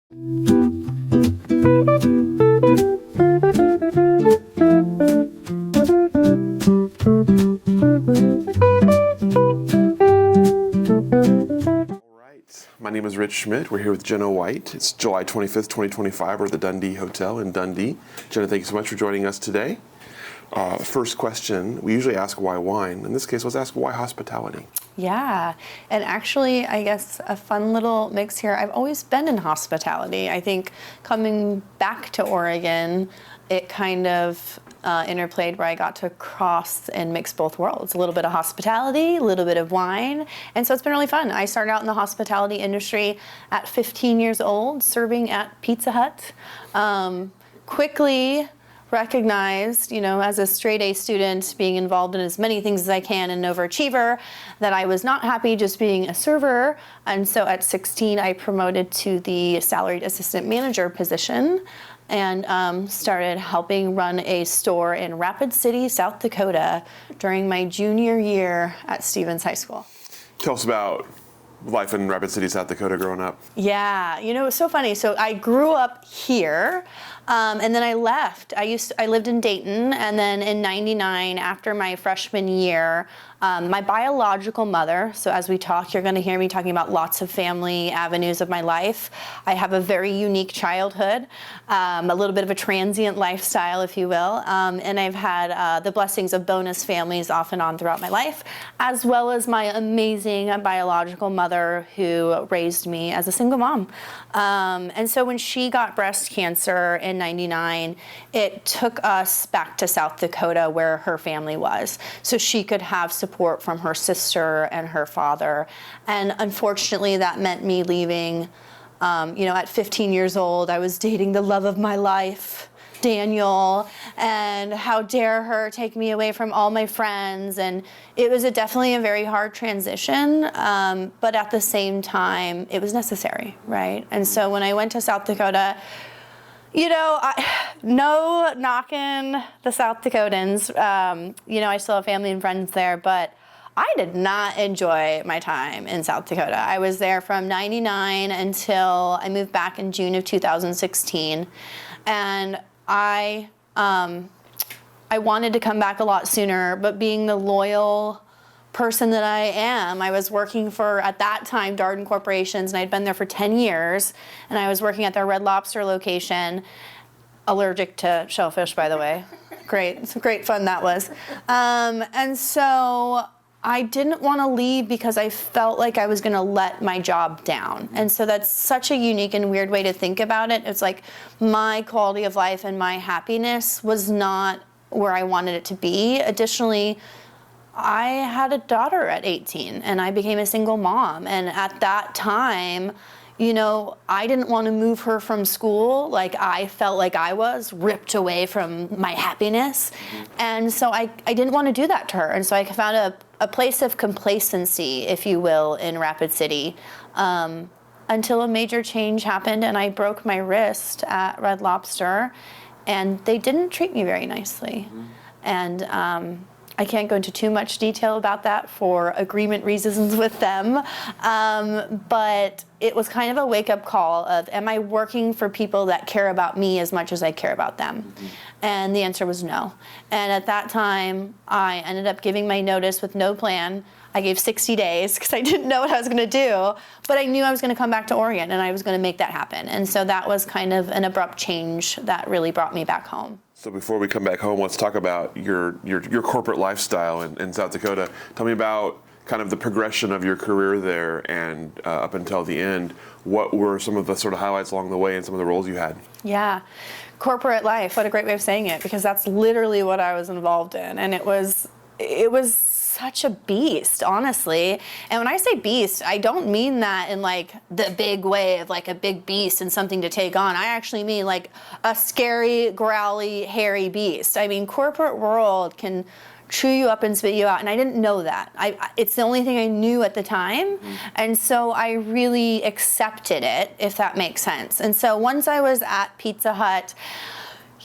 My name is Rich Schmidt. We're here with Jenna White. It's July 25th, 2025. We're at the Dundee Hotel in Dundee. Jenna, thank you so much for joining us today. First question, we usually ask why wine. In this case, let's ask why hospitality. Yeah, and actually, I guess a fun little mix here. I've always been in hospitality. I think coming back to Oregon, it kind of interplayed where I got to cross and mix both worlds. A little bit of hospitality, a little bit of wine, and so it's been really fun. I started out in the hospitality industry at 15 years old, serving at Pizza Hut. Quickly recognized, as a straight A student, being involved in as many things as I can and an overachiever, that I was not happy just being a server. And so at 16, I promoted to the salaried assistant manager position and started helping run a store in Rapid City, South Dakota during my junior year at Stevens High School. Tell us about life in Rapid City, South Dakota growing up. Yeah, it was so funny. So I grew up here, and then I left. I lived in Dayton, and then in '99, after my freshman year, my biological mother, so as we talk, you're going to hear me talking about lots of family avenues of my life. I have a very unique childhood, a little bit of a transient lifestyle, if you will, and I've had the blessings of bonus families off and on throughout my life, as well as my amazing biological mother who raised me as a single mom. And so when she got breast cancer in '99, it took us back to South Dakota where her family was, so she could have support from her sister and her father. And unfortunately, that meant me leaving. At 15 years old, I was dating the love of my life, Daniel, and how dare her take me away from all my friends. And it was definitely a very hard transition, but at the same time, it was necessary, right? And so when I went to South Dakota, no knocking the South Dakotans. I still have family and friends there, but I did not enjoy my time in South Dakota. I was there from '99 until I moved back in June of 2016. And I wanted to come back a lot sooner, but being the loyal person that I am, I was working for, at that time, Darden Corporations, and I'd been there for 10 years, and I was working at their Red Lobster location, allergic to shellfish, by the way. Great, some great fun that was. And so I didn't want to leave because I felt like I was going to let my job down. And so that's such a unique and weird way to think about it. It's like my quality of life and my happiness was not where I wanted it to be. Additionally, I had a daughter at 18 and I became a single mom. And at that time, I didn't want to move her from school like I felt like I was ripped away from my happiness. And so I didn't want to do that to her. And so I found a place of complacency, if you will, in Rapid City, until a major change happened and I broke my wrist at Red Lobster and they didn't treat me very nicely. And I can't go into too much detail about that for agreement reasons with them, but it was kind of a wake-up call of, am I working for people that care about me as much as I care about them? And the answer was no. And at that time, I ended up giving my notice with no plan. I gave 60 days because I didn't know what I was going to do, but I knew I was going to come back to Oregon and I was going to make that happen. And so that was kind of an abrupt change that really brought me back home. So before we come back home, let's talk about your corporate lifestyle in South Dakota. Tell me about kind of the progression of your career there and up until the end. What were some of the sort of highlights along the way and some of the roles you had? Yeah, corporate life, what a great way of saying it, because that's literally what I was involved in. And it was such a beast, honestly. And when I say beast, I don't mean that in like the big way of like a big beast and something to take on. I actually mean like a scary, growly, hairy beast. I mean, corporate world can chew you up and spit you out, and I didn't know that. It's the only thing I knew at the time, and so I really accepted it, if that makes sense. And so once I was at Pizza Hut,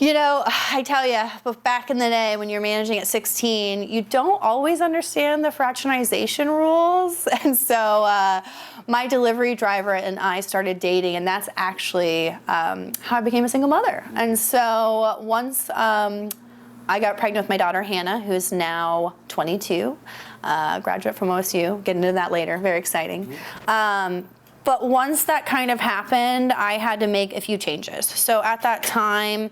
I tell you, back in the day when you're managing at 16, you don't always understand the fraternization rules. And so my delivery driver and I started dating, and that's actually how I became a single mother. And so once I got pregnant with my daughter, Hannah, who is now 22, graduate from OSU. Get into that later, very exciting. But once that kind of happened, I had to make a few changes. So at that time,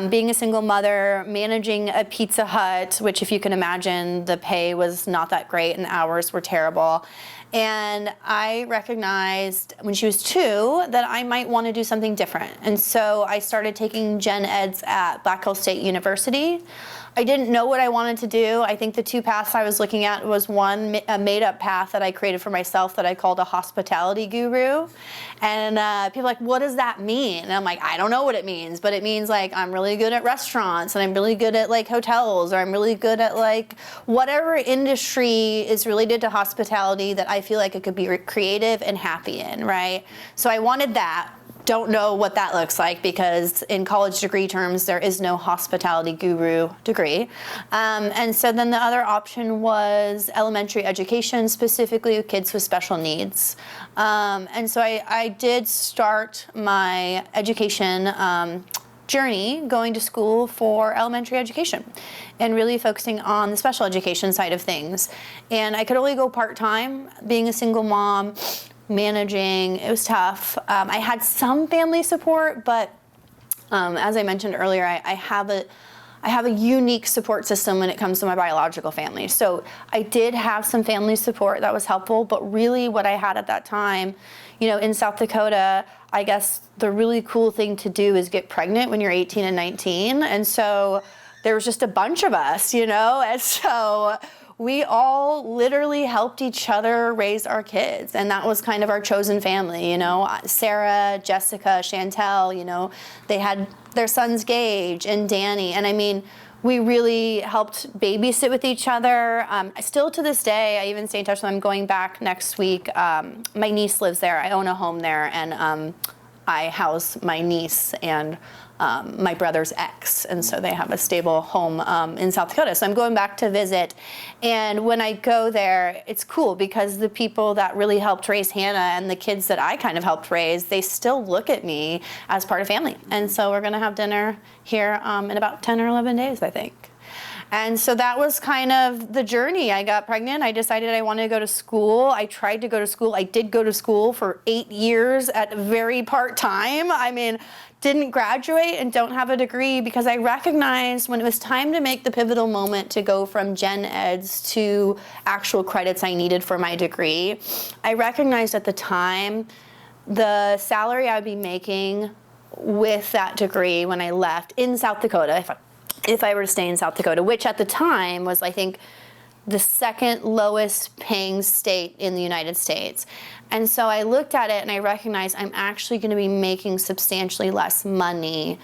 being a single mother, managing a Pizza Hut, which if you can imagine, the pay was not that great and the hours were terrible. And I recognized when she was 2 that I might want to do something different. And so I started taking gen eds at Black Hills State University. I didn't know what I wanted to do. I think the 2 paths I was looking at was one, a made-up path that I created for myself that I called a hospitality guru. And people are like, what does that mean? And I'm like, I don't know what it means, but it means like I'm really good at restaurants and I'm really good at like hotels, or I'm really good at like whatever industry is related to hospitality that I feel like I could be creative and happy in, right? So I wanted that. Don't know what that looks like because in college degree terms, there is no hospitality guru degree. And so then the other option was elementary education, specifically with kids with special needs. And so I did start my education journey going to school for elementary education and really focusing on the special education side of things. And I could only go part-time, being a single mom, managing, it was tough. I had some family support, but as I mentioned earlier, I have a unique support system when it comes to my biological family. So I did have some family support that was helpful, but really what I had at that time, you know, in South Dakota, I guess the really cool thing to do is get pregnant when you're 18 and 19. And so there was just a bunch of us, you know, and so we all literally helped each other raise our kids. And that was kind of our chosen family, you know. Sarah, Jessica, Chantel, you know, they had their sons Gage and Danny. And I mean, we really helped babysit with each other. Still to this day, I even stay in touch with them. I'm going back next week. My niece lives there. I own a home there. And I house my niece and my brother's ex, and so they have a stable home in South Dakota. So I'm going back to visit, and when I go there, it's cool because the people that really helped raise Hannah and the kids that I kind of helped raise, they still look at me as part of family. And so we're gonna have dinner here in about 10 or 11 days, I think. And so that was kind of the journey. I got pregnant. I decided I wanted to go to school. I tried to go to school. I did go to school for 8 years at very part-time. I mean, didn't graduate and don't have a degree because I recognized when it was time to make the pivotal moment to go from gen eds to actual credits I needed for my degree, I recognized at the time the salary I'd be making with that degree when I left in South Dakota, if I were to stay in South Dakota, which at the time was, I think, the second lowest paying state in the United States. And so I looked at it and I recognized I'm actually going to be making substantially less money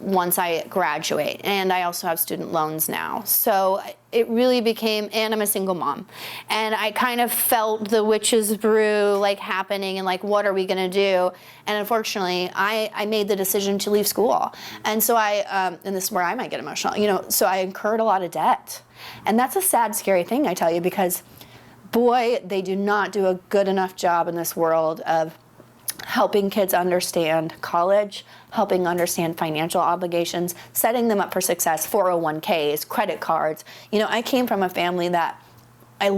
once I graduate. And I also have student loans now. So it really became, and I'm a single mom. And I kind of felt the witch's brew like happening and like, what are we going to do? And unfortunately, I made the decision to leave school. And so and this is where I might get emotional, you know, so I incurred a lot of debt. And that's a sad, scary thing, I tell you, because boy, they do not do a good enough job in this world of helping kids understand college, helping understand financial obligations, setting them up for success, 401ks, credit cards. You know, I came from a family that my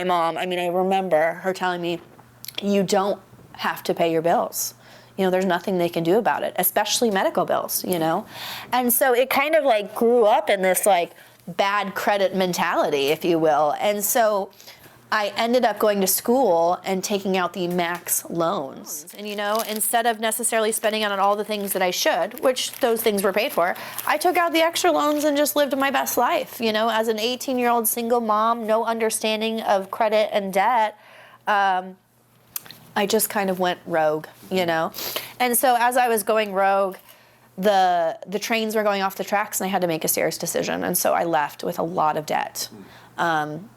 mom, I remember her telling me, you don't have to pay your bills. You know, there's nothing they can do about it, especially medical bills, you know? And so it kind of like grew up in this like bad credit mentality, if you will. And so I ended up going to school and taking out the max loans. And, you know, instead of necessarily spending on all the things that I should, which those things were paid for, I took out the extra loans and just lived my best life. You know, as an 18-year-old single mom, no understanding of credit and debt, I just kind of went rogue, you know. And so as I was going rogue, the trains were going off the tracks and I had to make a serious decision. And so I left with a lot of debt.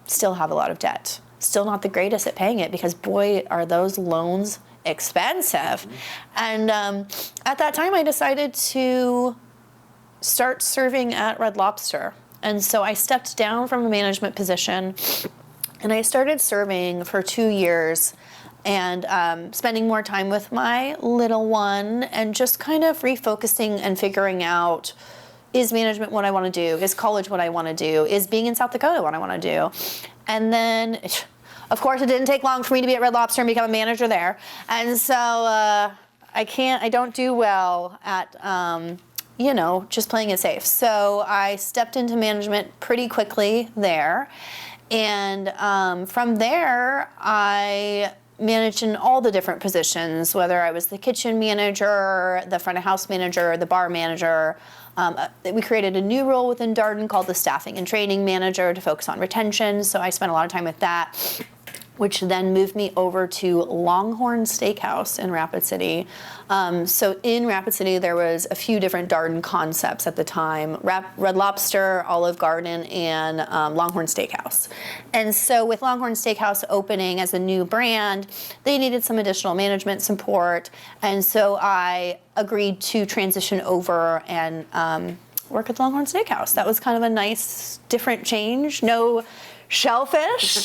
Still have a lot of debt. Still not the greatest at paying it because boy, are those loans expensive. And at that time I decided to start serving at Red Lobster. And so I stepped down from a management position and I started serving for 2 years and spending more time with my little one and just kind of refocusing and figuring out, is management what I want to do? Is college what I want to do? Is being in South Dakota what I want to do? And then, of course, it didn't take long for me to be at Red Lobster and become a manager there. And so I don't do well at, just playing it safe. So I stepped into management pretty quickly there. And from there, I managed in all the different positions, whether I was the kitchen manager, the front of house manager, the bar manager. We created a new role within Darden called the staffing and training manager to focus on retention. So I spent a lot of time with that, which then moved me over to Longhorn Steakhouse in Rapid City. So in Rapid City, there was a few different Darden concepts at the time: Red Lobster, Olive Garden, and Longhorn Steakhouse. And so with Longhorn Steakhouse opening as a new brand, they needed some additional management support. And so I agreed to transition over and work at Longhorn Steakhouse. That was kind of a nice, different change. No shellfish.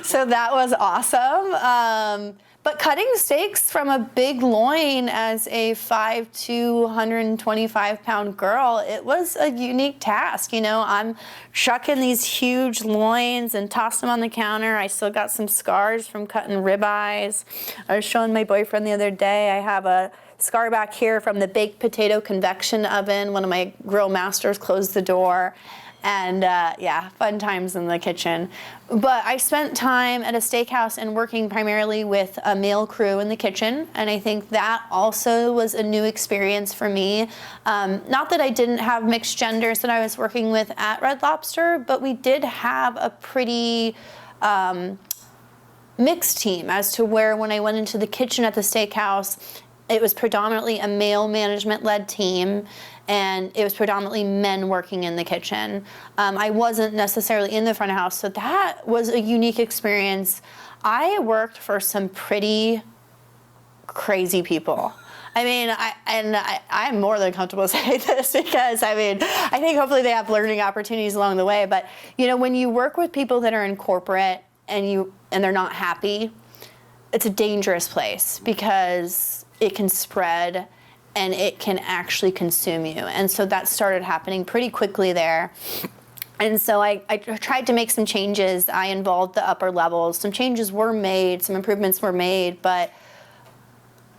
So that was awesome. But cutting steaks from a big loin as a 5'2", 125-pound girl, it was a unique task. I'm chucking these huge loins and tossing them on the counter. I still got some scars from cutting ribeyes. I was showing my boyfriend the other day, I have a scar back here from the baked potato convection oven. One of my grill masters closed the door. And fun times in the kitchen. But I spent time at a steakhouse and working primarily with a male crew in the kitchen. And I think that also was a new experience for me. Not that I didn't have mixed genders that I was working with at Red Lobster, but we did have a pretty mixed team as to where when I went into the kitchen at the steakhouse, it was predominantly a male management-led team, and it was predominantly men working in the kitchen. I wasn't necessarily in the front of house, so that was a unique experience. I worked for some pretty crazy people. I'm more than comfortable saying this because, I think hopefully they have learning opportunities along the way. But, when you work with people that are in corporate and they're not happy, it's a dangerous place because it can spread and it can actually consume you. And so that started happening pretty quickly there. And so I tried to make some changes. I involved the upper levels. Some changes were made, some improvements were made, but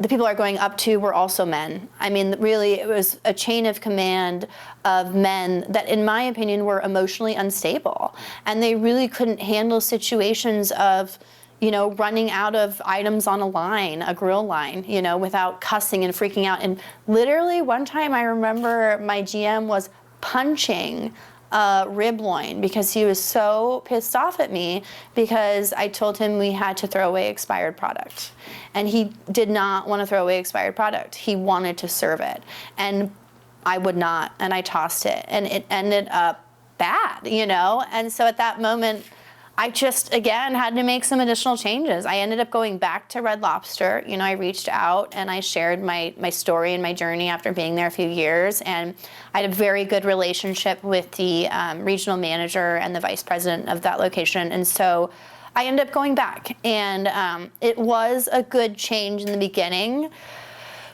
the people I was going up to were also men. Really, it was a chain of command of men that, in my opinion, were emotionally unstable. And they really couldn't handle situations of running out of items on a grill line, without cussing and freaking out. And literally one time I remember my GM was punching a rib loin because he was so pissed off at me because I told him we had to throw away expired product. And he did not want to throw away expired product. He wanted to serve it. And I would not, and I tossed it. And it ended up bad, And so at that moment, I just, again, had to make some additional changes. I ended up going back to Red Lobster. I reached out and I shared my story and my journey after being there a few years. And I had a very good relationship with the regional manager and the vice president of that location. And so I ended up going back. And it was a good change in the beginning.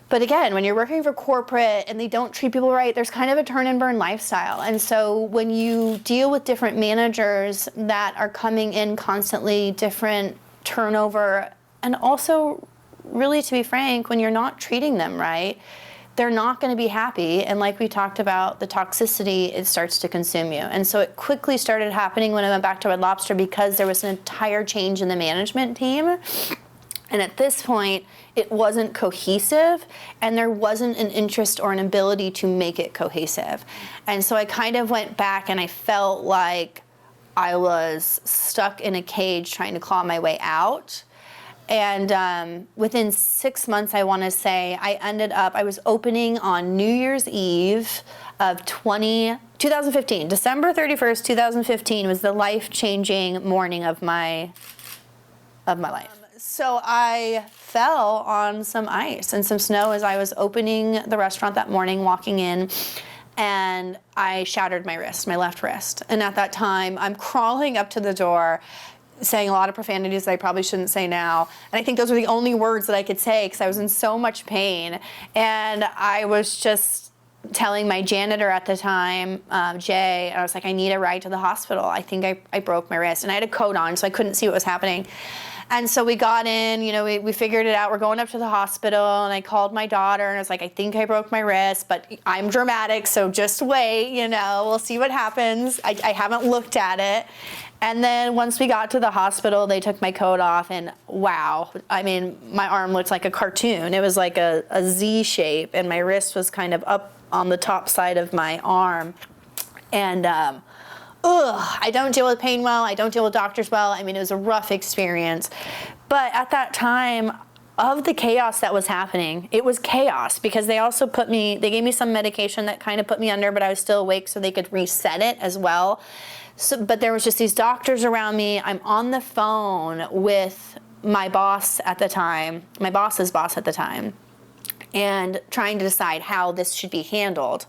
But again, when you're working for corporate and they don't treat people right, there's kind of a turn and burn lifestyle. And so when you deal with different managers that are coming in constantly, different turnover, and also really, to be frank, when you're not treating them right, they're not going to be happy. And like we talked about, the toxicity, it starts to consume you. And so it quickly started happening when I went back to Red Lobster because there was an entire change in the management team. And at this point, it wasn't cohesive, and there wasn't an interest or an ability to make it cohesive. And so I kind of went back and I felt like I was stuck in a cage trying to claw my way out. And within 6 months, I want to say, I was opening on New Year's Eve of 2015. December 31st, 2015 was the life-changing morning of my life. So I fell on some ice and some snow as I was opening the restaurant that morning, walking in, and I shattered my wrist, my left wrist. And at that time, I'm crawling up to the door, saying a lot of profanities that I probably shouldn't say now. And I think those were the only words that I could say because I was in so much pain. And I was just telling my janitor at the time, Jay, I was like, I need a ride to the hospital. I think I broke my wrist. And I had a coat on, so I couldn't see what was happening. And so we got in, we figured it out. We're going up to the hospital, and I called my daughter, and I was like, I think I broke my wrist, but I'm dramatic, so just wait, we'll see what happens. I haven't looked at it. And then once we got to the hospital, they took my coat off, and wow, I mean, my arm looked like a cartoon. It was like a Z shape, and my wrist was kind of up on the top side of my arm. And I don't deal with pain well. I don't deal with doctors well. I mean, it was a rough experience. But at that time, of the chaos that was happening, it was chaos because they also they gave me some medication that kind of put me under, but I was still awake so they could reset it as well. But there was just these doctors around me. I'm on the phone with my boss at the time, my boss's boss at the time, and trying to decide how this should be handled.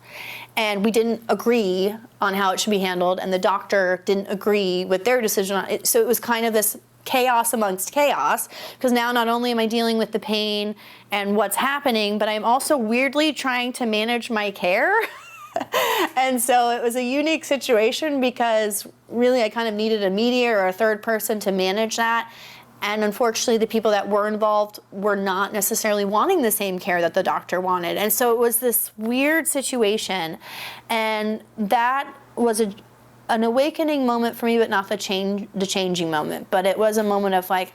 And we didn't agree on how it should be handled, and the doctor didn't agree with their decision on it. So it was kind of this chaos amongst chaos, because now not only am I dealing with the pain and what's happening, but I'm also weirdly trying to manage my care. And so it was a unique situation because really I kind of needed a mediator or a third person to manage that. And unfortunately, the people that were involved were not necessarily wanting the same care that the doctor wanted. And so it was this weird situation. And that was an awakening moment for me, but not the changing moment. But it was a moment of like,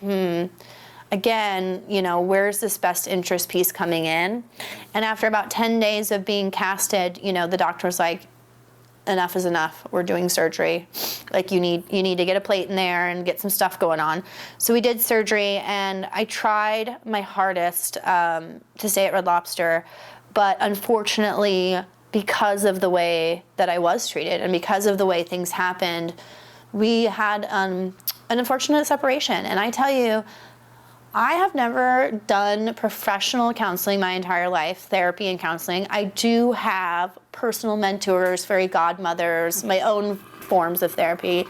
again, where's this best interest piece coming in? And after about 10 days of being casted, the doctor was like, enough is enough. We're doing surgery. Like you need to get a plate in there and get some stuff going on. So we did surgery, and I tried my hardest to stay at Red Lobster, but unfortunately, because of the way that I was treated and because of the way things happened, we had an unfortunate separation. And I tell you, I have never done professional counseling my entire life, therapy and counseling. I do have personal mentors, fairy godmothers, my own forms of therapy.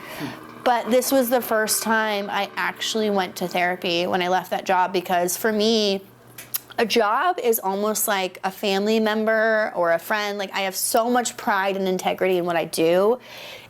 But this was the first time I actually went to therapy when I left that job, because for me, a job is almost like a family member or a friend. Like, I have so much pride and integrity in what I do.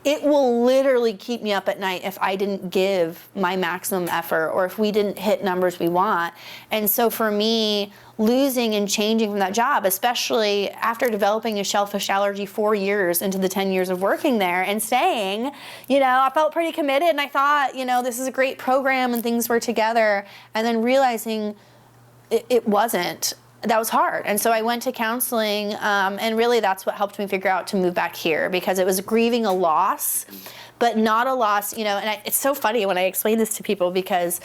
It will literally keep me up at night if I didn't give my maximum effort or if we didn't hit numbers we want. And so for me, losing and changing from that job, especially after developing a shellfish allergy 4 years into the 10 years of working there and staying, I felt pretty committed, and I thought, this is a great program and things were together. And then realizing it wasn't. That was hard. And so I went to counseling, and really that's what helped me figure out to move back here, because it was grieving a loss, but not a loss, and it's so funny when I explain this to people, because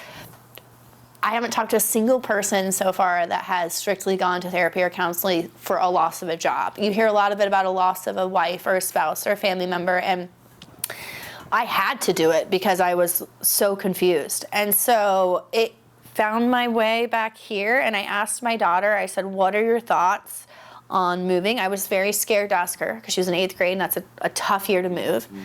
I haven't talked to a single person so far that has strictly gone to therapy or counseling for a loss of a job. You hear a lot of it about a loss of a wife or a spouse or a family member, and I had to do it because I was so confused. And so it found my way back here, and I asked my daughter, I said, what are your thoughts on moving? I was very scared to ask her because she was in 8th grade, and that's a tough year to move. Mm-hmm.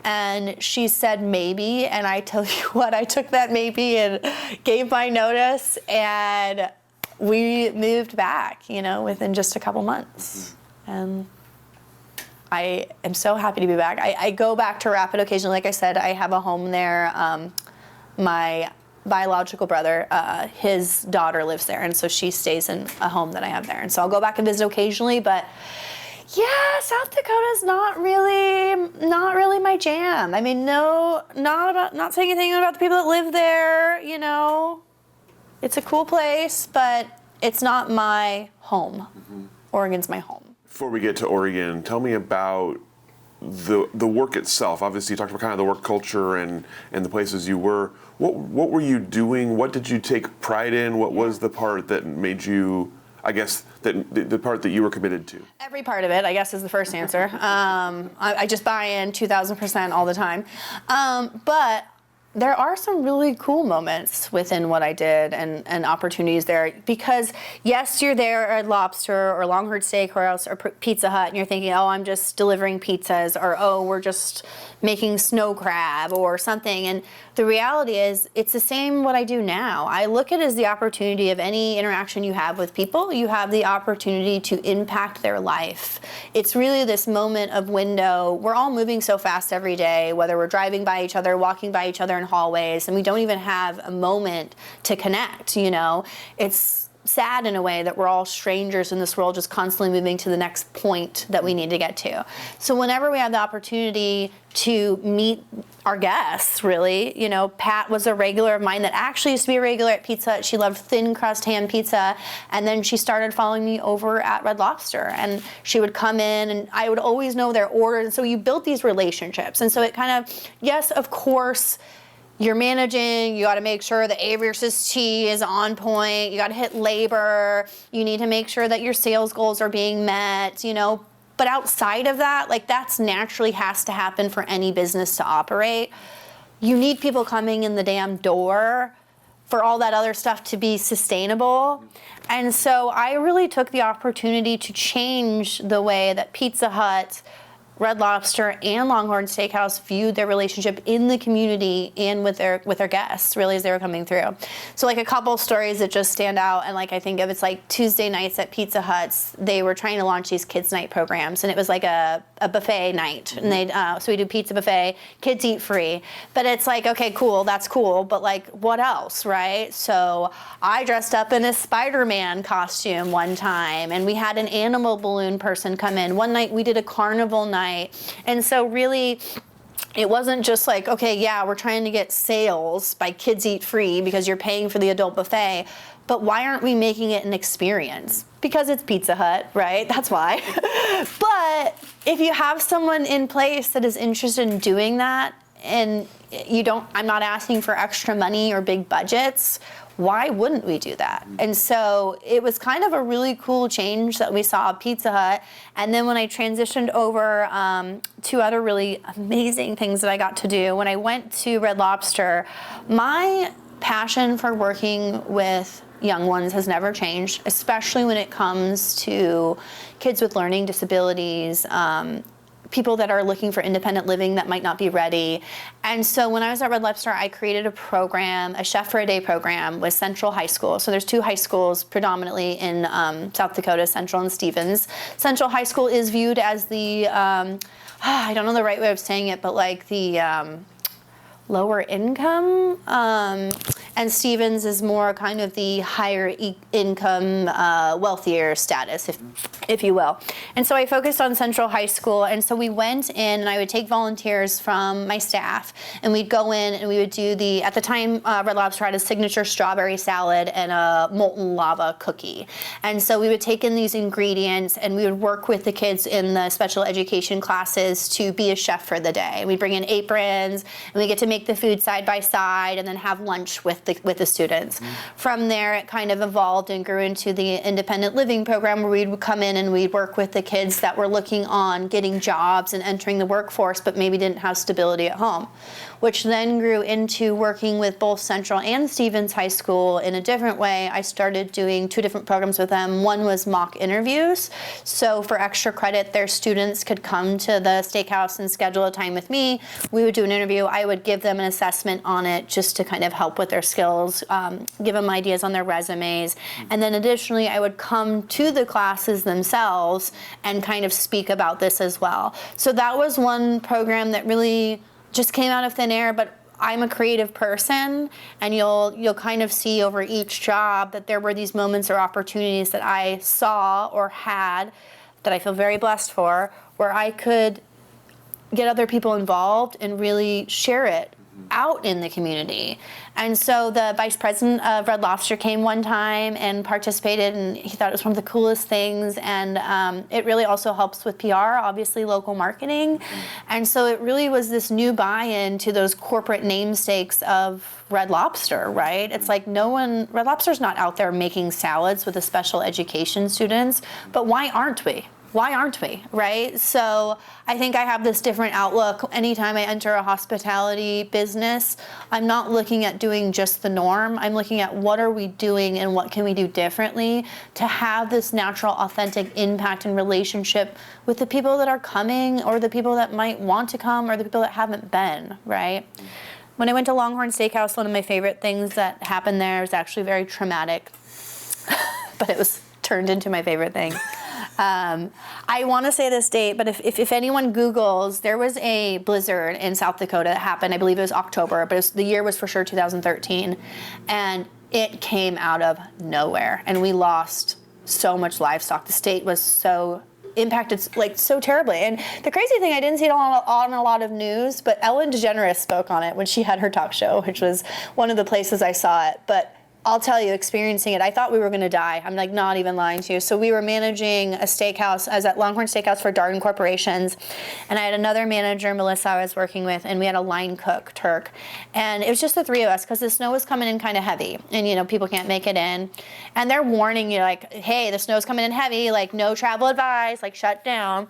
And she said maybe, and I tell you what, I took that maybe and gave my notice, and we moved back, within just a couple months. Mm-hmm. And I am so happy to be back. I go back to Rapid occasionally. Like I said, I have a home there. My biological brother, his daughter lives there, and so she stays in a home that I have there. And so I'll go back and visit occasionally, but yeah, South Dakota's not really my jam. I mean, not saying anything about the people that live there, It's a cool place, but it's not my home. Mm-hmm. Oregon's my home. Before we get to Oregon, tell me about the work itself. Obviously, you talked about kind of the work culture and the places you were. What were you doing? What did you take pride in? What was the part that made you, I guess, the part that you were committed to? Every part of it, I guess, is the first answer. I just buy in 2,000% all the time. But there are some really cool moments within what I did and opportunities there, because yes, you're there at Lobster or Longhorn Steakhouse or Pizza Hut and you're thinking, oh, I'm just delivering pizzas, or oh, we're just making snow crab or something. And the reality is it's the same what I do now. I look at it as the opportunity of any interaction you have with people, you have the opportunity to impact their life. It's really this moment of window. We're all moving so fast every day, whether we're driving by each other, walking by each other in hallways, and we don't even have a moment to connect, you know? It's sad in a way that we're all strangers in this world, just constantly moving to the next point that we need to get to. So whenever we have the opportunity to meet our guests, really, you know, Pat was a regular of mine that actually used to be a regular at Pizza Hut. She loved thin crust ham pizza, and then she started following me over at Red Lobster, and she would come in and I would always know their orders. And so you built these relationships, and so it kind of, yes, of course, you're managing, you gotta make sure that Avery's tea is on point, you gotta hit labor, you need to make sure that your sales goals are being met, you know. But outside of that, like, that's naturally has to happen for any business to operate. You need people coming in the damn door for all that other stuff to be sustainable. And so I really took the opportunity to change the way that Pizza Hut, Red Lobster, and Longhorn Steakhouse viewed their relationship in the community and with their guests, really, as they were coming through. So like a couple stories that just stand out, and like I think of, it's like Tuesday nights at Pizza Hut's, they were trying to launch these kids night programs, and it was like a buffet night, and they so we do pizza buffet, kids eat free. But it's like, okay, cool, that's cool, but like, what else, right? So I dressed up in a Spider-Man costume one time, and we had an animal balloon person come in. One night we did a carnival night. And so really, it wasn't just like, okay, yeah, we're trying to get sales by kids eat free because you're paying for the adult buffet, but why aren't we making it an experience? Because it's Pizza Hut, right? That's why. But if you have someone in place that is interested in doing that, and I'm not asking for extra money or big budgets, why wouldn't we do that? And so it was kind of a really cool change that we saw at Pizza Hut. And then when I transitioned over to other really amazing things that I got to do, when I went to Red Lobster, my passion for working with young ones has never changed, especially when it comes to kids with learning disabilities, people that are looking for independent living that might not be ready. And so when I was at Red Lobster, I created a program, a Chef for a Day program with Central High School. So there's two high schools predominantly in South Dakota, Central and Stevens. Central High School is viewed as the, I don't know the right way of saying it, but like the lower income, and Stevens is more kind of the higher income, wealthier status, if you will. And so I focused on Central High School, and so we went in, and I would take volunteers from my staff, and we'd go in and we would do at the time, Red Lobster had a signature strawberry salad and a molten lava cookie. And so we would take in these ingredients, and we would work with the kids in the special education classes to be a chef for the day. We'd bring in aprons, and we get to make the food side by side, and then have lunch with the students. From there, it kind of evolved and grew into the independent living program, where we'd come in and we'd work with the kids that were looking on getting jobs and entering the workforce, but maybe didn't have stability at home, which then grew into working with both Central and Stevens High School in a different way. I started doing two different programs with them. One was mock interviews. So for extra credit, their students could come to the steakhouse and schedule a time with me. We would do an interview. I would give them an assessment on it just to kind of help with their skills, give them ideas on their resumes. And then additionally, I would come to the classes themselves and kind of speak about this as well. So that was one program that really just came out of thin air, but I'm a creative person, and you'll kind of see over each job that there were these moments or opportunities that I saw or had that I feel very blessed for, where I could get other people involved and really share it out in the community. And so the vice president of Red Lobster came one time and participated, and he thought it was one of the coolest things. And it really also helps with PR, obviously local marketing. And so it really was this new buy-in to those corporate namesakes of Red Lobster, right? It's like Red Lobster's not out there making salads with the special education students, but why aren't we? why aren't we, right? So I think I have this different outlook. Anytime I enter a hospitality business, I'm not looking at doing just the norm. I'm looking at what are we doing and what can we do differently to have this natural, authentic impact and relationship with the people that are coming or the people that might want to come or the people that haven't been, right? When I went to Longhorn Steakhouse, one of my favorite things that happened there was actually very traumatic, but it was turned into my favorite thing. I want to say this date, but if anyone Googles, there was a blizzard in South Dakota that happened. I believe it was October, but the year was for sure 2013. And it came out of nowhere. And we lost so much livestock. The state was so impacted like so terribly. And the crazy thing, I didn't see it on a lot of news, but Ellen DeGeneres spoke on it when she had her talk show, which was one of the places I saw it. But I'll tell you, experiencing it, I thought we were going to die. I'm like not even lying to you. So we were managing a steakhouse. I was at Longhorn Steakhouse for Darden Corporations, and I had another manager, Melissa, I was working with, and we had a line cook, Turk. And it was just the three of us because the snow was coming in kind of heavy, and you know people can't make it in. And they're warning you like, hey, the snow's coming in heavy, like no travel advised, like shut down.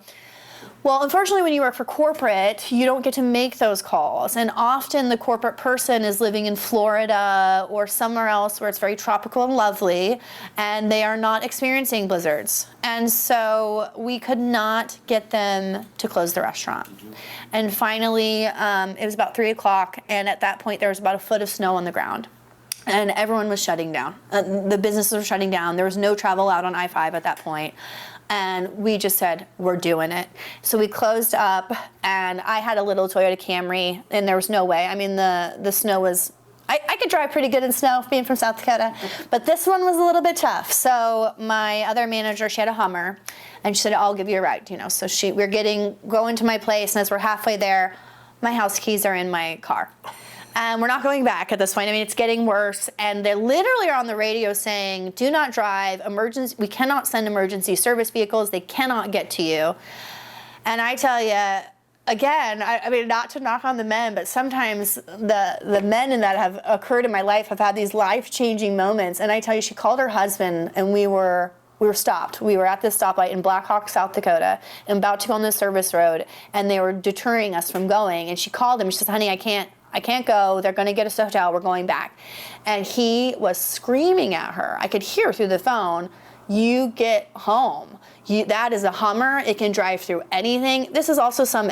Well, unfortunately, when you work for corporate, you don't get to make those calls. And often the corporate person is living in Florida or somewhere else where it's very tropical and lovely, and they are not experiencing blizzards. And so we could not get them to close the restaurant. And finally, it was about 3 o'clock, and at that point, there was about a foot of snow on the ground. And everyone was shutting down. The businesses were shutting down. There was no travel out on I-5 at that point. And we just said, we're doing it. So we closed up, and I had a little Toyota Camry, and there was no way. I mean, the snow was, I could drive pretty good in snow, being from South Dakota, but this one was a little bit tough. So my other manager, she had a Hummer, and she said, I'll give you a ride, you know. So we're going to my place, and as we're halfway there, my house keys are in my car. And we're not going back at this point. I mean, it's getting worse. And they literally are on the radio saying, do not drive, we cannot send emergency service vehicles. They cannot get to you. And I tell you, again, I mean, not to knock on the men, but sometimes the men that have occurred in my life have had these life-changing moments. And I tell you, she called her husband, and we were stopped. We were at this stoplight in Black Hawk, South Dakota, and about to go on the service road, and they were deterring us from going. And she called him. She says, honey, I can't go. They're going to get us to a hotel. We're going back. And he was screaming at her. I could hear through the phone, you get home. That is a Hummer. It can drive through anything. This is also some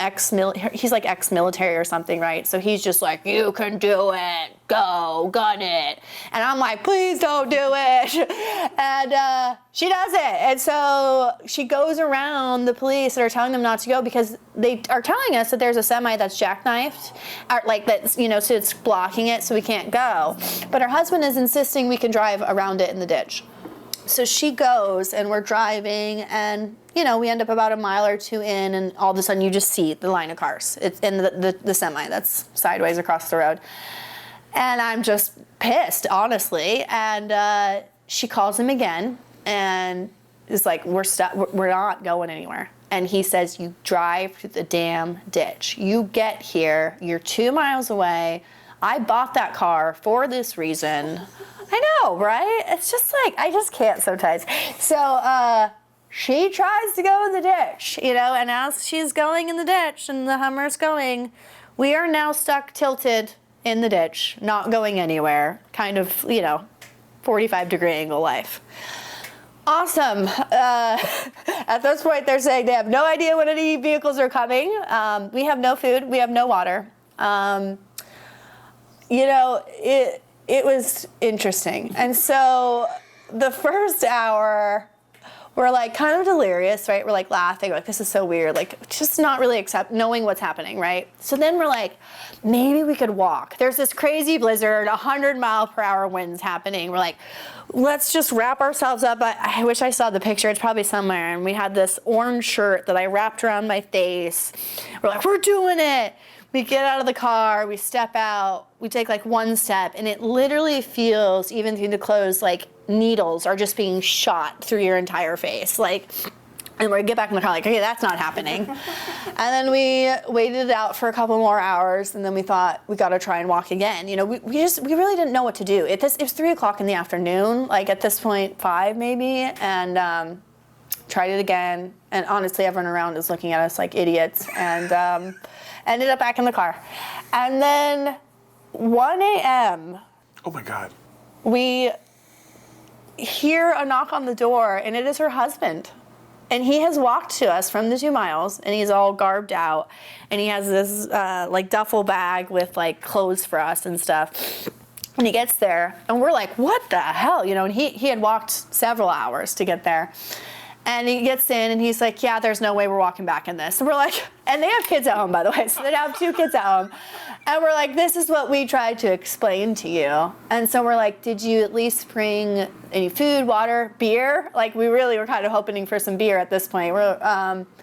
he's like ex-military or something, right? So he's just like, you can do it. Go, gun it. And I'm like, please don't do it. And she does it. And so she goes around the police that are telling them not to go because they are telling us that there's a semi that's jackknifed, or like that's, you know, so it's blocking it so we can't go. But her husband is insisting we can drive around it in the ditch. So she goes, and we're driving, and, you know, we end up about a mile or two in, and all of a sudden you just see the line of cars. It's in the semi that's sideways across the road. And I'm just pissed, honestly. And she calls him again, and is like, we're not going anywhere. And he says, you drive to the damn ditch. You get here, you're 2 miles away. I bought that car for this reason. I know, right? It's just like, I just can't sometimes. So she tries to go in the ditch, you know, and as she's going in the ditch and the Hummer's going, we are now stuck tilted in the ditch, not going anywhere, kind of, you know, 45-degree angle life. Awesome. At this point, they're saying they have no idea when any vehicles are coming. We have no food. We have no water. You know, it was interesting. And so the first hour, we're like kind of delirious, right? We're like laughing, like this is so weird, like just not really knowing what's happening, right? So then we're like, maybe we could walk. There's this crazy blizzard, 100-mile-per-hour winds happening. We're like, let's just wrap ourselves up. I wish I saw the picture. It's probably somewhere. And we had this orange shirt that I wrapped around my face. We're like, we're doing it. We get out of the car, we step out, we take like one step, and it literally feels, even through the clothes, like needles are just being shot through your entire face. Like, and we get back in the car like, okay, that's not happening. And then we waited it out for a couple more hours, and then we thought, we gotta try and walk again. You know, we really didn't know what to do. It was 3 o'clock in the afternoon, like at this point, 5 maybe, and tried it again, and honestly, everyone around is looking at us like idiots, and ended up back in the car. And then 1 a.m., Oh my God. we hear a knock on the door, and it is her husband. And he has walked to us from the 2 miles, and he's all garbed out, and he has this like duffel bag with like clothes for us and stuff. And he gets there, and we're like, what the hell? You know, and he had walked several hours to get there. And he gets in, and he's like, yeah, there's no way we're walking back in this. And we're like, and they have kids at home, by the way, so they have 2 kids at home. And we're like, this is what we tried to explain to you. And so we're like, did you at least bring any food, water, beer? Like, we really were kind of hoping for some beer at this point. We're,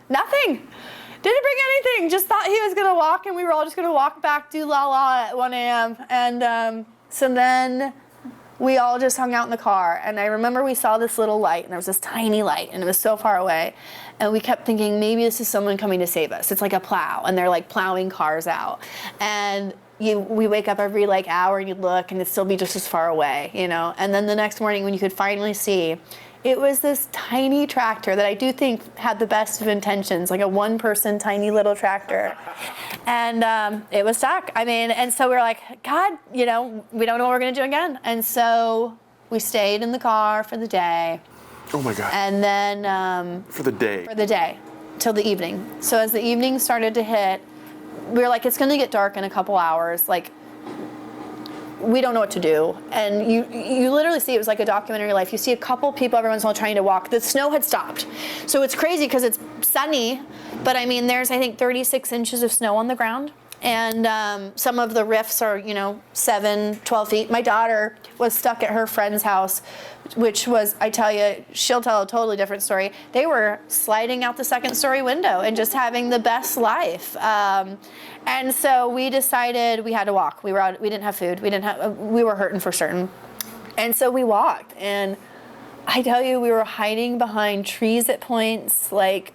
nothing. Didn't bring anything. Just thought he was going to walk, and we were all just going to walk back, do la-la at 1 a.m. And so then we all just hung out in the car, and I remember we saw this little light, and there was this tiny light, and it was so far away, and we kept thinking, maybe this is someone coming to save us. It's like a plow, and they're like plowing cars out. And we wake up every like hour, and you look, and it'd still be just as far away, you know? And then the next morning when you could finally see, it was this tiny tractor that I do think had the best of intentions, like a 1-person tiny little tractor. And it was stuck. I mean, and so we were like, God, you know, we don't know what we're going to do again. And so we stayed in the car for the day. Oh my God. And then For the day. for the day till the evening. So as the evening started to hit, we were like, it's going to get dark in a couple hours. Like, we don't know what to do. And you literally see, it was like a documentary life. You see a couple people every once in a while trying to walk. The snow had stopped. So it's crazy because it's sunny, but I mean, there's, I think, 36 inches of snow on the ground. And some of the rifts are, you know, 7, 12 feet. My daughter was stuck at her friend's house, which was, I tell you, she'll tell a totally different story. They were sliding out the 2nd-story window and just having the best life. And so we decided we had to walk. We didn't have food. We were hurting for certain. And so we walked. And I tell you, we were hiding behind trees at points. Like,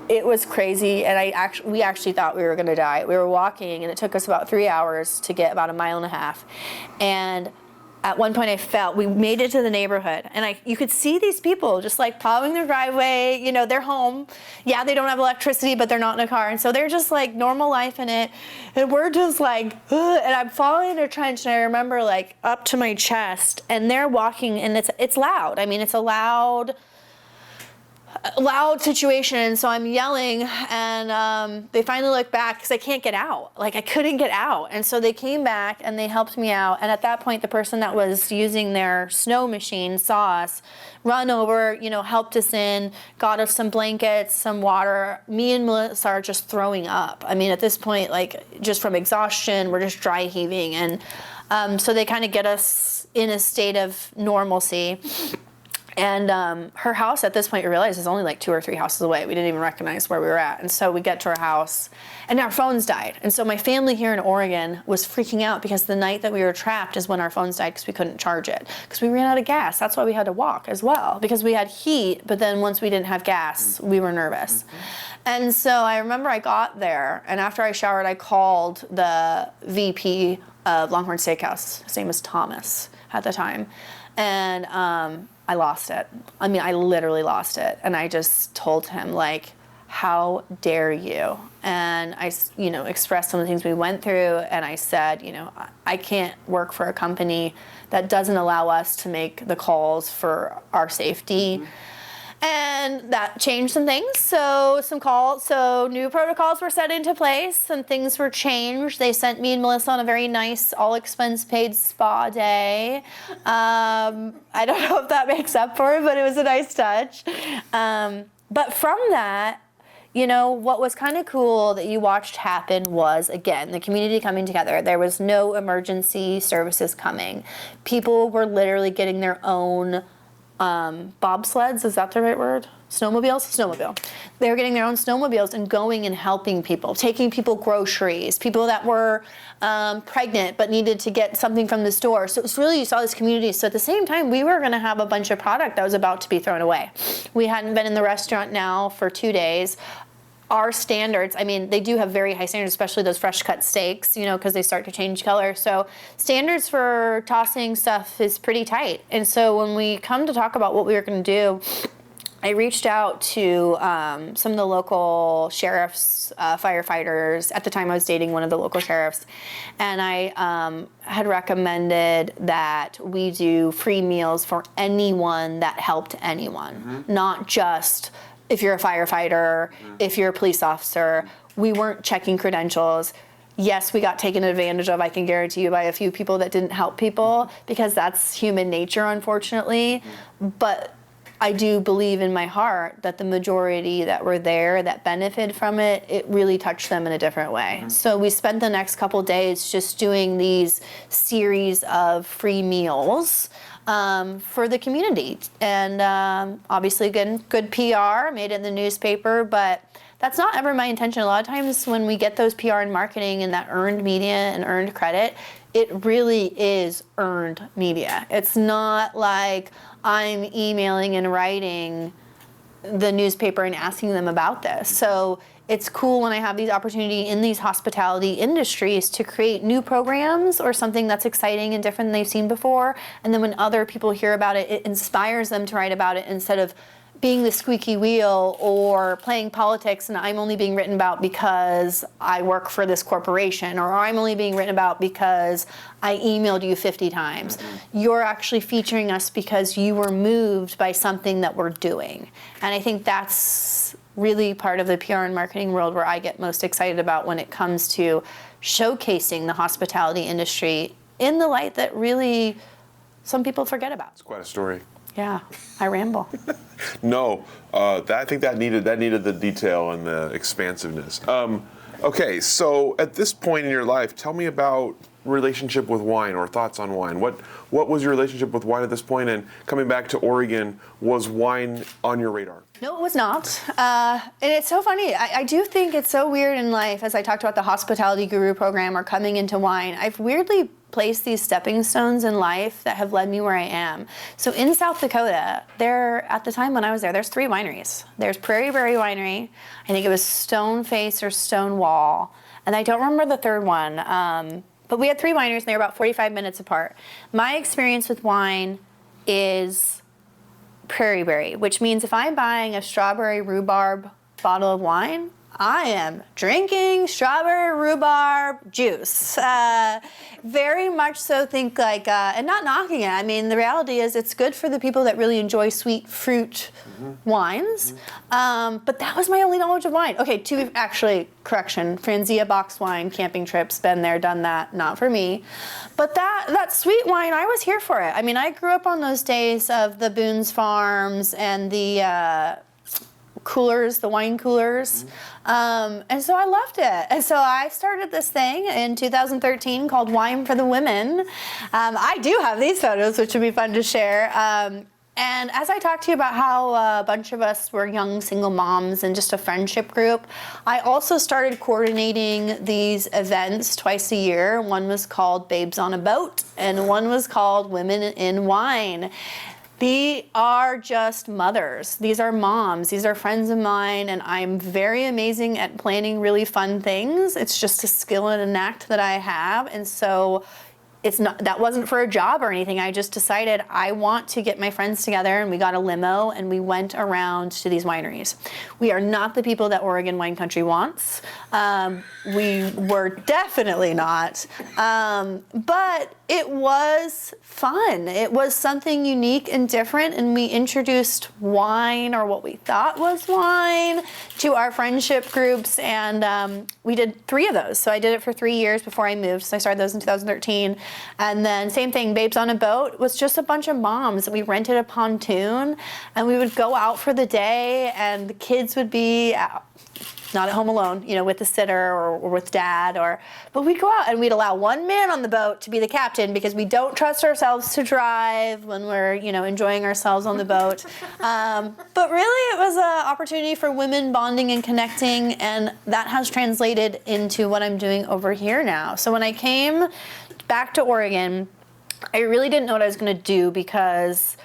it was crazy, and we actually thought we were going to die. We were walking, and it took us about 3 hours to get about 1.5 miles. And at one point we made it to the neighborhood, and you could see these people just like plowing their driveway. You know, they're home. Yeah, they don't have electricity, but they're not in a car. And so they're just like normal life in it. And we're just like, ugh, and I'm falling in a trench, and I remember like up to my chest, and they're walking, and it's loud. I mean, it's a loud situation, and so I'm yelling, and they finally look back because I can't get out. Like, I couldn't get out. And so they came back and they helped me out. And at that point, the person that was using their snow machine saw us, run over, you know, helped us in, got us some blankets, some water. Me and Melissa are just throwing up. I mean, at this point, like, just from exhaustion, we're just dry heaving. And so they kind of get us in a state of normalcy. And her house at this point, you realize, is only like 2 or 3 houses away. We didn't even recognize where we were at. And so we get to our house, and our phones died. And so my family here in Oregon was freaking out because the night that we were trapped is when our phones died because we couldn't charge it. Because we ran out of gas. That's why we had to walk as well, because we had heat, but then once we didn't have gas, we were nervous. And so I remember I got there, and after I showered, I called the VP of Longhorn Steakhouse. His name was Thomas at the time. And I lost it. I mean, I literally lost it. And I just told him, like, how dare you? And I, you know, expressed some of the things we went through. And I said, you know, I can't work for a company that doesn't allow us to make the calls for our safety. Mm-hmm. And that changed some things. So new protocols were set into place, and things were changed. They sent me and Melissa on a very nice, all-expense-paid spa day. I don't know if that makes up for it, but it was a nice touch. But from that, you know, what was kind of cool that you watched happen was, again, the community coming together. There was no emergency services coming. People were literally getting their own bobsleds, is that the right word? Snowmobile. They were getting their own snowmobiles and going and helping people, taking people groceries, people that were pregnant but needed to get something from the store. So it was really, you saw this community. So at the same time, we were going to have a bunch of product that was about to be thrown away. We hadn't been in the restaurant now for 2 days. Our standards, I mean, they do have very high standards, especially those fresh cut steaks, you know, because they start to change color. So standards for tossing stuff is pretty tight. And so when we come to talk about what we were going to do, I reached out to some of the local sheriffs, firefighters. At the time, I was dating one of the local sheriffs, and I had recommended that we do free meals for anyone that helped anyone, not just if you're a firefighter, if you're a police officer. We weren't checking credentials. Yes, we got taken advantage of, I can guarantee you, by a few people that didn't help people, because that's human nature, unfortunately. But I do believe in my heart that the majority that were there that benefited from it, it really touched them in a different way. So we spent the next couple days just doing these series of free meals for the community. And obviously, again, good PR, made it in the newspaper, but that's not ever my intention. A lot of times when we get those PR and marketing and that earned media and earned credit, it really is earned media. It's not like I'm emailing and writing the newspaper and asking them about this. So it's cool when I have these opportunity in these hospitality industries to create new programs or something that's exciting and different than they've seen before. And then when other people hear about it, it inspires them to write about it instead of being the squeaky wheel or playing politics and I'm only being written about because I work for this corporation, or I'm only being written about because I emailed you 50 times. You're actually featuring us because you were moved by something that we're doing. And I think that's really part of the PR and marketing world where I get most excited about when it comes to showcasing the hospitality industry in the light that really some people forget about. It's quite a story. Yeah, I ramble. No, I think that needed the detail and the expansiveness. Okay, so at this point in your life, tell me about relationship with wine or thoughts on wine. What was your relationship with wine at this point? And coming back to Oregon, was wine on your radar? No, it was not. And it's so funny. I do think it's so weird in life, as I talked about the Hospitality Guru program or coming into wine. I've weirdly placed these stepping stones in life that have led me where I am. So in South Dakota, at the time when I was there, there's 3 wineries. There's Prairie Berry Winery. I think it was Stoneface or Stonewall. And I don't remember the third one. But we had 3 wineries, and they were about 45 minutes apart. My experience with wine is Prairie Berry, which means if I'm buying a strawberry rhubarb bottle of wine, I am drinking strawberry rhubarb juice. Very much so think like, and not knocking it. I mean, the reality is it's good for the people that really enjoy sweet fruit wines. But that was my only knowledge of wine. Okay, correction, Franzia box wine, camping trips, been there, done that, not for me. But that sweet wine, I was here for it. I mean, I grew up on those days of the Boone's Farms and the coolers, the wine coolers. And so I loved it. And so I started this thing in 2013 called Wine for the Women. I do have these photos, which would be fun to share. And as I talked to you about how a bunch of us were young single moms and just a friendship group, I also started coordinating these events twice a year. One was called Babes on a Boat, and one was called Women in Wine. They are just mothers. These are moms. These are friends of mine, and I'm very amazing at planning really fun things. It's just a skill and a knack that I have, and so that wasn't for a job or anything. I just decided I want to get my friends together, and we got a limo and we went around to these wineries. We are not the people that Oregon wine country wants. We were definitely not. But it was fun. It was something unique and different, and we introduced wine, or what we thought was wine, to our friendship groups, and we did 3 of those. So I did it for 3 years before I moved. So I started those in 2013. And then same thing, Babes on a Boat was just a bunch of moms. We rented a pontoon, and we would go out for the day, and the kids would be out, not at home alone, with the sitter or with dad, but we'd go out and we'd allow one man on the boat to be the captain because we don't trust ourselves to drive when we're, enjoying ourselves on the boat. But really it was an opportunity for women bonding and connecting, and that has translated into what I'm doing over here now. So when I came back to Oregon, I really didn't know what I was going to do because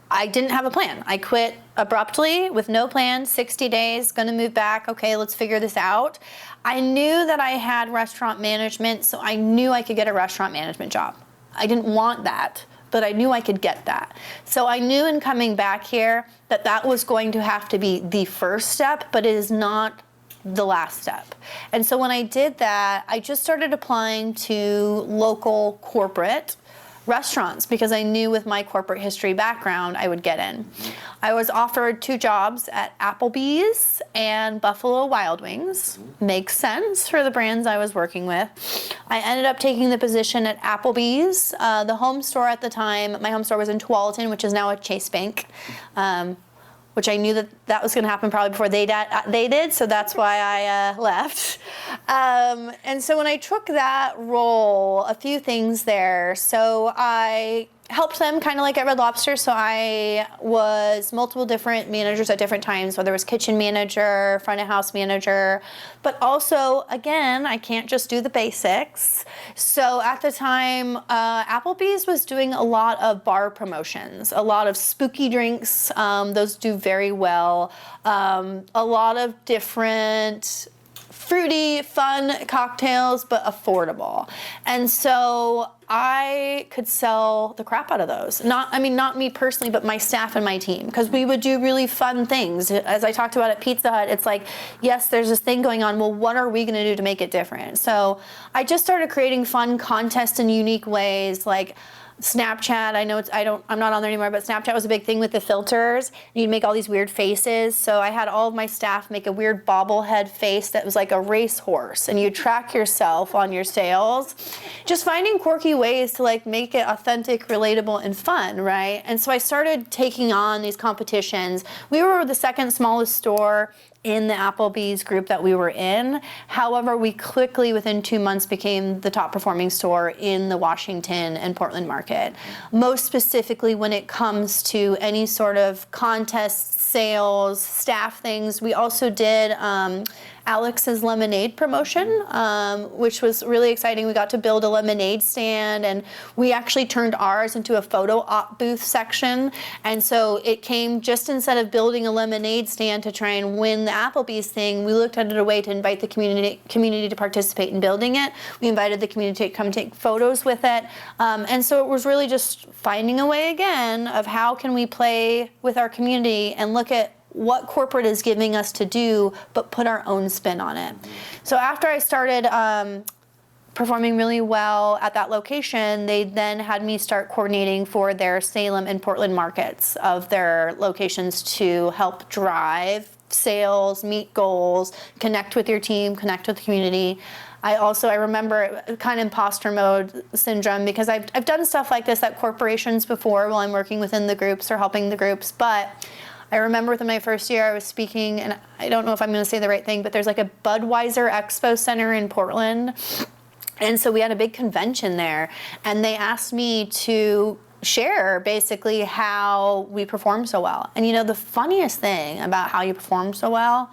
I didn't have a plan. I quit abruptly with no plan, 60 days, going to move back. Okay, let's figure this out. I knew that I had restaurant management, so I knew I could get a restaurant management job. I didn't want that, but I knew I could get that. So I knew in coming back here that that was going to have to be the first step, but it is not the last step. And so when I did that, I just started applying to local corporate restaurants because I knew with my corporate history background I would get in. I was offered 2 jobs at Applebee's and Buffalo Wild Wings. Makes sense for the brands I was working with. I ended up taking the position at Applebee's. The home store at the time, my home store was in Tualatin, which is now a Chase Bank. Which I knew that was going to happen probably before they did, so that's why I left. And so when I took that role, a few things there. So I helped them kind of like at Red Lobster. So I was multiple different managers at different times, whether it was kitchen manager, front of house manager, but also, again, I can't just do the basics. So at the time, Applebee's was doing a lot of bar promotions, a lot of spooky drinks. Those do very well. A lot of different fruity, fun cocktails, but affordable. And so I could sell the crap out of those. Not me personally, but my staff and my team, because we would do really fun things. As I talked about at Pizza Hut, it's like, yes, there's this thing going on. Well, what are we going to do to make it different? So I just started creating fun contests in unique ways, like Snapchat. I know I'm not on there anymore, but Snapchat was a big thing with the filters. You'd make all these weird faces. So I had all of my staff make a weird bobblehead face that was like a racehorse, and you track yourself on your sales. Just finding quirky ways to like make it authentic, relatable, and fun, right? And so I started taking on these competitions. We were the second smallest store in the Applebee's group that we were in. However, we quickly, within 2 months, became the top performing store in the Washington and Portland market. Most specifically, when it comes to any sort of contests, sales, staff things, we also did Alex's lemonade promotion, which was really exciting. We got to build a lemonade stand, and we actually turned ours into a photo op booth section. And so it came, just instead of building a lemonade stand to try and win the Applebee's thing, we looked at it a way to invite the community to participate in building it. We invited the community to come take photos with it. And so it was really just finding a way again of how can we play with our community and look at what corporate is giving us to do, but put our own spin on it. So after I started performing really well at that location, they then had me start coordinating for their Salem and Portland markets of their locations to help drive sales, meet goals, connect with your team, connect with the community. I remember kind of imposter mode syndrome, because I've done stuff like this at corporations before while I'm working within the groups or helping the groups, but I remember within my first year I was speaking, and I don't know if I'm going to say the right thing, but there's like a Budweiser Expo Center in Portland. And so we had a big convention there, and they asked me to share basically how we perform so well. And you know, the funniest thing about how you perform so well,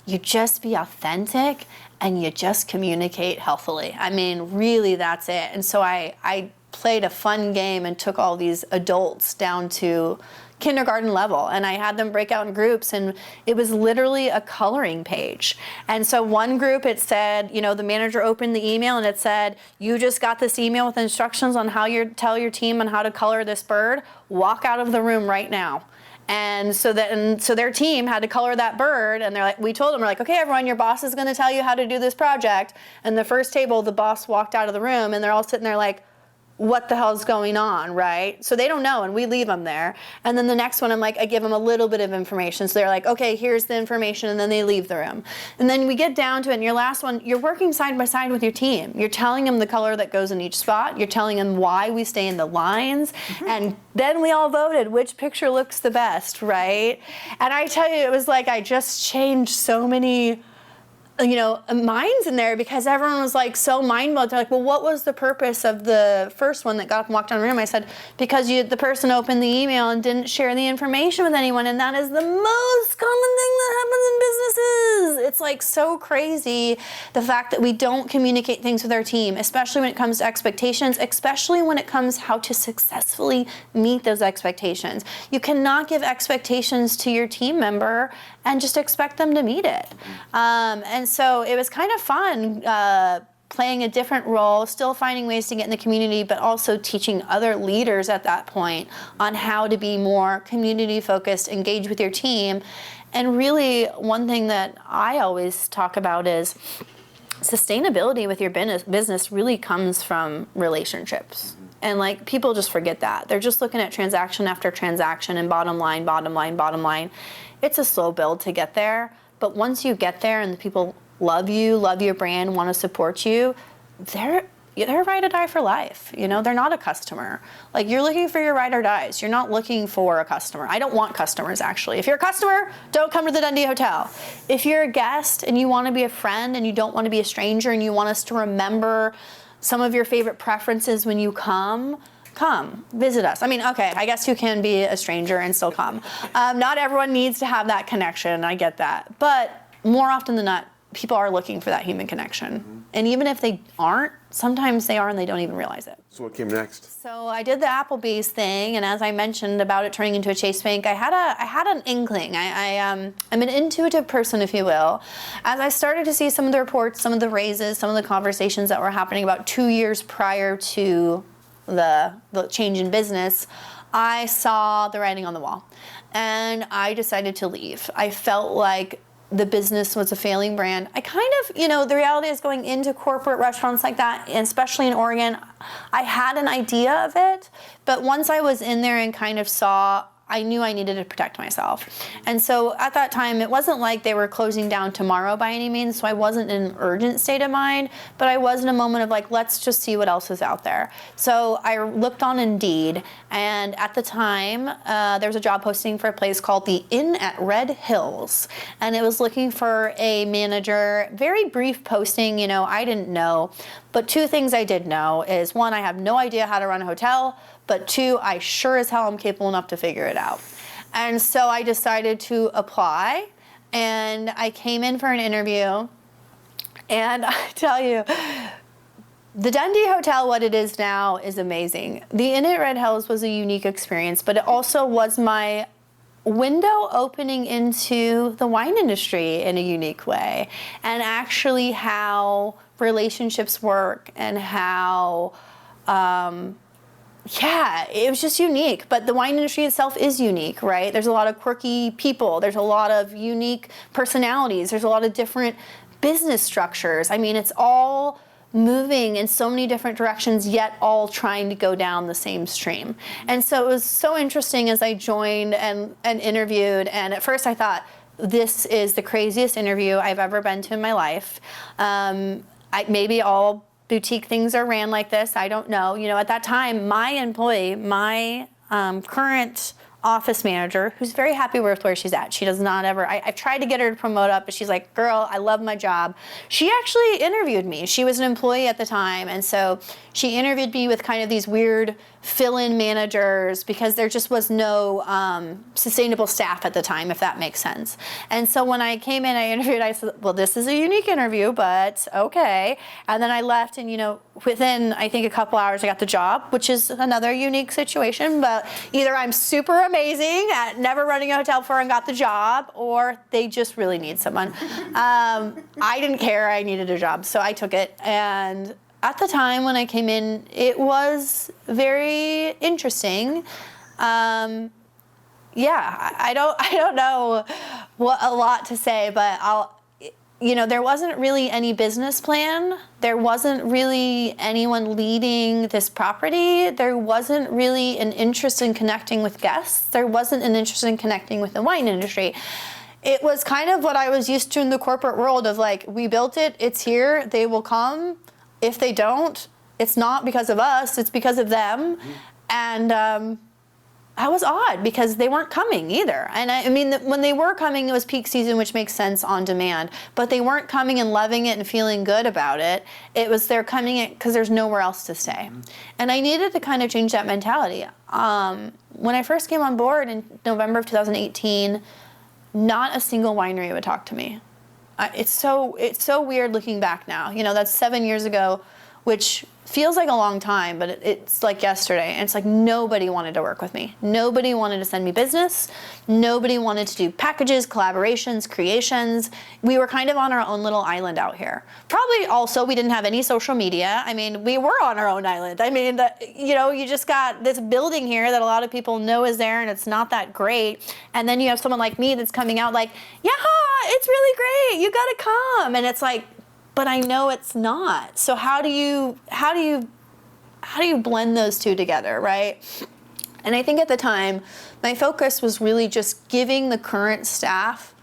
you just be authentic and you just communicate healthily. I mean, really, that's it. And so I played a fun game and took all these adults down to kindergarten level, and I had them break out in groups, and it was literally a coloring page. And so one group, it said, you know, the manager opened the email and it said, you just got this email with instructions on how you tell your team on how to color this bird. Walk out of the room right now. And so their team had to color that bird, and we told them, we're like, okay, everyone, your boss is going to tell you how to do this project. And the first table, the boss walked out of the room, and they're all sitting there like, what the hell's going on, right? So they don't know, and we leave them there. And then the next one, I give them a little bit of information. So they're like, okay, here's the information, and then they leave the room. And then we get down to it, and your last one, you're working side by side with your team. You're telling them the color that goes in each spot. You're telling them why we stay in the lines. Mm-hmm. And then we all voted which picture looks the best, right? And I tell you, it was like I just changed so many minds in there, because everyone was like so mind blowed. They're like, well, what was the purpose of the first one that got up and walked down the room? I said, because the person opened the email and didn't share the information with anyone, and that is the most common thing that happens in businesses. It's like so crazy, the fact that we don't communicate things with our team, especially when it comes to expectations, especially when it comes how to successfully meet those expectations. You cannot give expectations to your team member and just expect them to meet it. And so it was kind of fun playing a different role, still finding ways to get in the community, but also teaching other leaders at that point on how to be more community focused, engage with your team. And really, one thing that I always talk about is sustainability with your business really comes from relationships. And like, people just forget that. They're just looking at transaction after transaction and bottom line, bottom line, bottom line. It's a slow build to get there. But once you get there and the people love you, love your brand, want to support you, they're ride or die for life. You know, they're not a customer. Like, you're looking for your ride or dies. You're not looking for a customer. I don't want customers, actually. If you're a customer, don't come to the Dundee Hotel. If you're a guest and you want to be a friend and you don't want to be a stranger and you want us to remember some of your favorite preferences when you come, visit us. I mean, okay, I guess you can be a stranger and still come. Not everyone needs to have that connection. I get that. But more often than not, people are looking for that human connection. And even if they aren't, sometimes they are and they don't even realize it. So what came next? So I did the Applebee's thing, and as I mentioned about it turning into a Chase Bank, I had an inkling. I'm an intuitive person, if you will. As I started to see some of the reports, some of the raises, some of the conversations that were happening about 2 years prior to the change in business, I saw the writing on the wall, and I decided to leave. I felt like the business was a failing brand. I kind of, the reality is, going into corporate restaurants like that, and especially in Oregon, I had an idea of it, but once I was in there and kind of saw, I knew I needed to protect myself. And so at that time, it wasn't like they were closing down tomorrow by any means, so I wasn't in an urgent state of mind, but I was in a moment of like, let's just see what else is out there. So I looked on Indeed, and at the time, there was a job posting for a place called the Inn at Red Hills, and it was looking for a manager. Very brief posting, I didn't know, but two things I did know is, one, I have no idea how to run a hotel, but two, I sure as hell am capable enough to figure it out. And so I decided to apply, and I came in for an interview, and I tell you, the Dundee Hotel, what it is now, is amazing. The Inn at Red Hills was a unique experience, but it also was my window opening into the wine industry in a unique way, and actually how relationships work, and how, it was just unique. But the wine industry itself is unique, right? There's a lot of quirky people. There's a lot of unique personalities. There's a lot of different business structures. I mean, it's all moving in so many different directions, yet all trying to go down the same stream. And so it was so interesting as I joined and interviewed. And at first I thought, this is the craziest interview I've ever been to in my life. Maybe all boutique things are ran like this. I don't know. At that time, my employee, my current office manager, who's very happy with where she's at. She does not ever, I've tried to get her to promote up, but she's like, girl, I love my job. She actually interviewed me. She was an employee at the time, and so she interviewed me with kind of these weird fill-in managers, because there just was no sustainable staff at the time, if that makes sense. And so when I came in, I interviewed, I said, well, this is a unique interview, but okay. And then I left, and within, I think, a couple hours, I got the job, which is another unique situation. But either I'm super amazing at never running a hotel before and got the job, or they just really need someone. I didn't care. I needed a job, so I took it. And at the time when I came in, it was very interesting. I don't know what a lot to say, but there wasn't really any business plan. There wasn't really anyone leading this property. There wasn't really an interest in connecting with guests. There wasn't an interest in connecting with the wine industry. It was kind of what I was used to in the corporate world of like, we built it, it's here, they will come. If they don't, it's not because of us, it's because of them. And that was odd, because they weren't coming either. And I mean, when they were coming, it was peak season, which makes sense on demand. But they weren't coming and loving it and feeling good about it. It was they're coming in because there's nowhere else to stay. And I needed to kind of change that mentality. When I first came on board in November of 2018, not a single winery would talk to me. It's so weird looking back now. That's 7 years ago. which feels like a long time, but it's like yesterday. And it's like nobody wanted to work with me. Nobody wanted to send me business. Nobody wanted to do packages, collaborations, creations. We were kind of on our own little island out here. Probably also we didn't have any social media. I mean, we were on our own island. I mean, you just got this building here that a lot of people know is there and it's not that great. And then you have someone like me that's coming out like, yeah, it's really great. You gotta come. And it's like, but I know it's not. So how do you blend those two together, right? And I think at the time, my focus was really just giving the current staff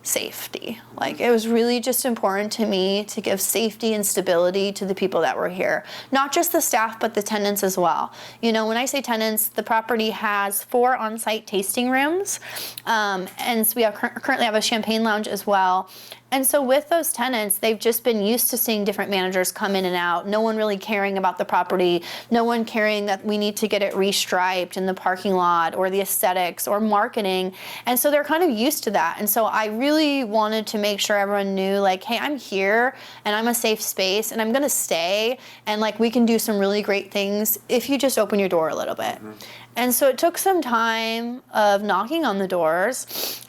safety. Like, it was really just important to me to give safety and stability to the people that were here. Not just the staff, but the tenants as well. You know, when I say tenants, the property has 4 on-site tasting rooms. And so we currently have a champagne lounge as well. And so with those tenants, they've just been used to seeing different managers come in and out, no one really caring about the property, no one caring that we need to get it restriped in the parking lot or the aesthetics or marketing. And so they're kind of used to that. And so I really wanted to make sure everyone knew, like, hey, I'm here and I'm a safe space and I'm gonna stay, and like we can do some really great things if you just open your door a little bit. Mm-hmm. And so it took some time of knocking on the doors.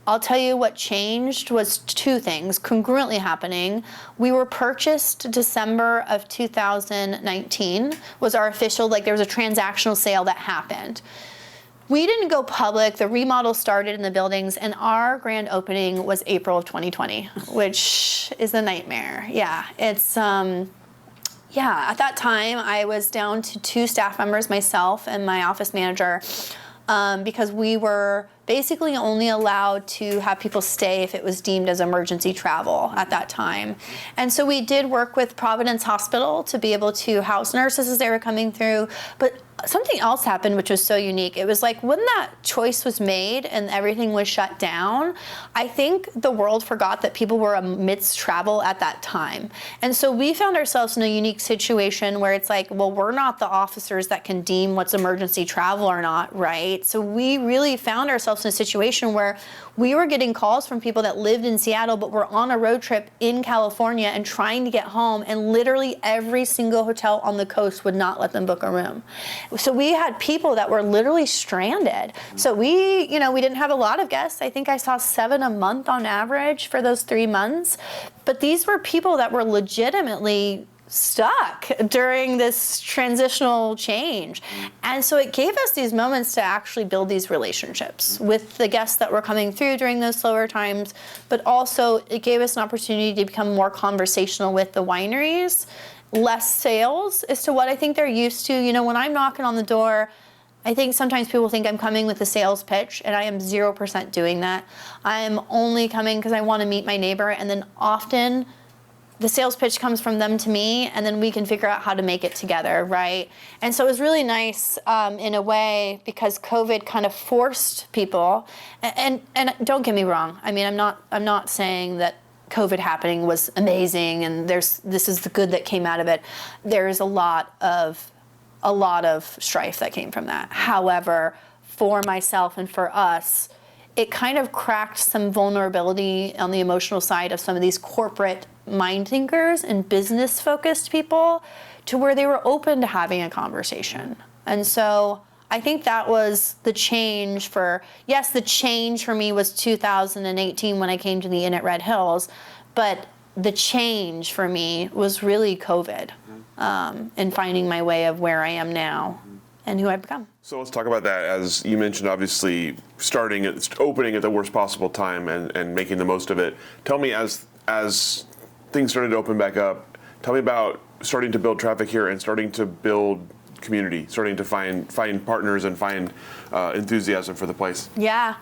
I'll tell you what changed was 2 things congruently happening. We were purchased December of 2019 was our official, like there was a transactional sale that happened. We didn't go public, the remodel started in the buildings, and our grand opening was April of 2020, which is a nightmare. Yeah, it's, at that time I was down to 2 staff members, myself and my office manager, because we were basically only allowed to have people stay if it was deemed as emergency travel at that time. And so we did work with Providence Hospital to be able to house nurses as they were coming through, but something else happened which was so unique. It was like when that choice was made and everything was shut down, I think the world forgot that people were amidst travel at that time. And so we found ourselves in a unique situation where it's like, well, we're not the officers that can deem what's emergency travel or not, right? So we really found ourselves in a situation where we were getting calls from people that lived in Seattle but were on a road trip in California and trying to get home, and literally every single hotel on the coast would not let them book a room. So we had people that were literally stranded. So we didn't have a lot of guests. I think I saw 7 a month on average for those 3 months. But these were people that were legitimately stuck during this transitional change. And so it gave us these moments to actually build these relationships with the guests that were coming through during those slower times, but also it gave us an opportunity to become more conversational with the wineries, less sales as to what I think they're used to. You know, when I'm knocking on the door, I think sometimes people think I'm coming with a sales pitch, and I am 0% doing that. I'm only coming because I want to meet my neighbor, and then often the sales pitch comes from them to me, and then we can figure out how to make it together, right? And so it was really nice in a way because COVID kind of forced people, and don't get me wrong. I mean, I'm not saying that COVID happening was amazing and this is the good that came out of it. There's a lot of strife that came from that. However, for myself and for us, it kind of cracked some vulnerability on the emotional side of some of these corporate mind thinkers and business focused people to where they were open to having a conversation. And so I think that was the change the change for me was 2018 when I came to the Inn at Red Hills, but the change for me was really COVID and finding my way of where I am now and who I've become. So let's talk about that. As you mentioned, obviously opening at the worst possible time and making the most of it. Tell me, as things started to open back up, tell me about starting to build traffic here and starting to build community, starting to find partners and find enthusiasm for the place. Yeah.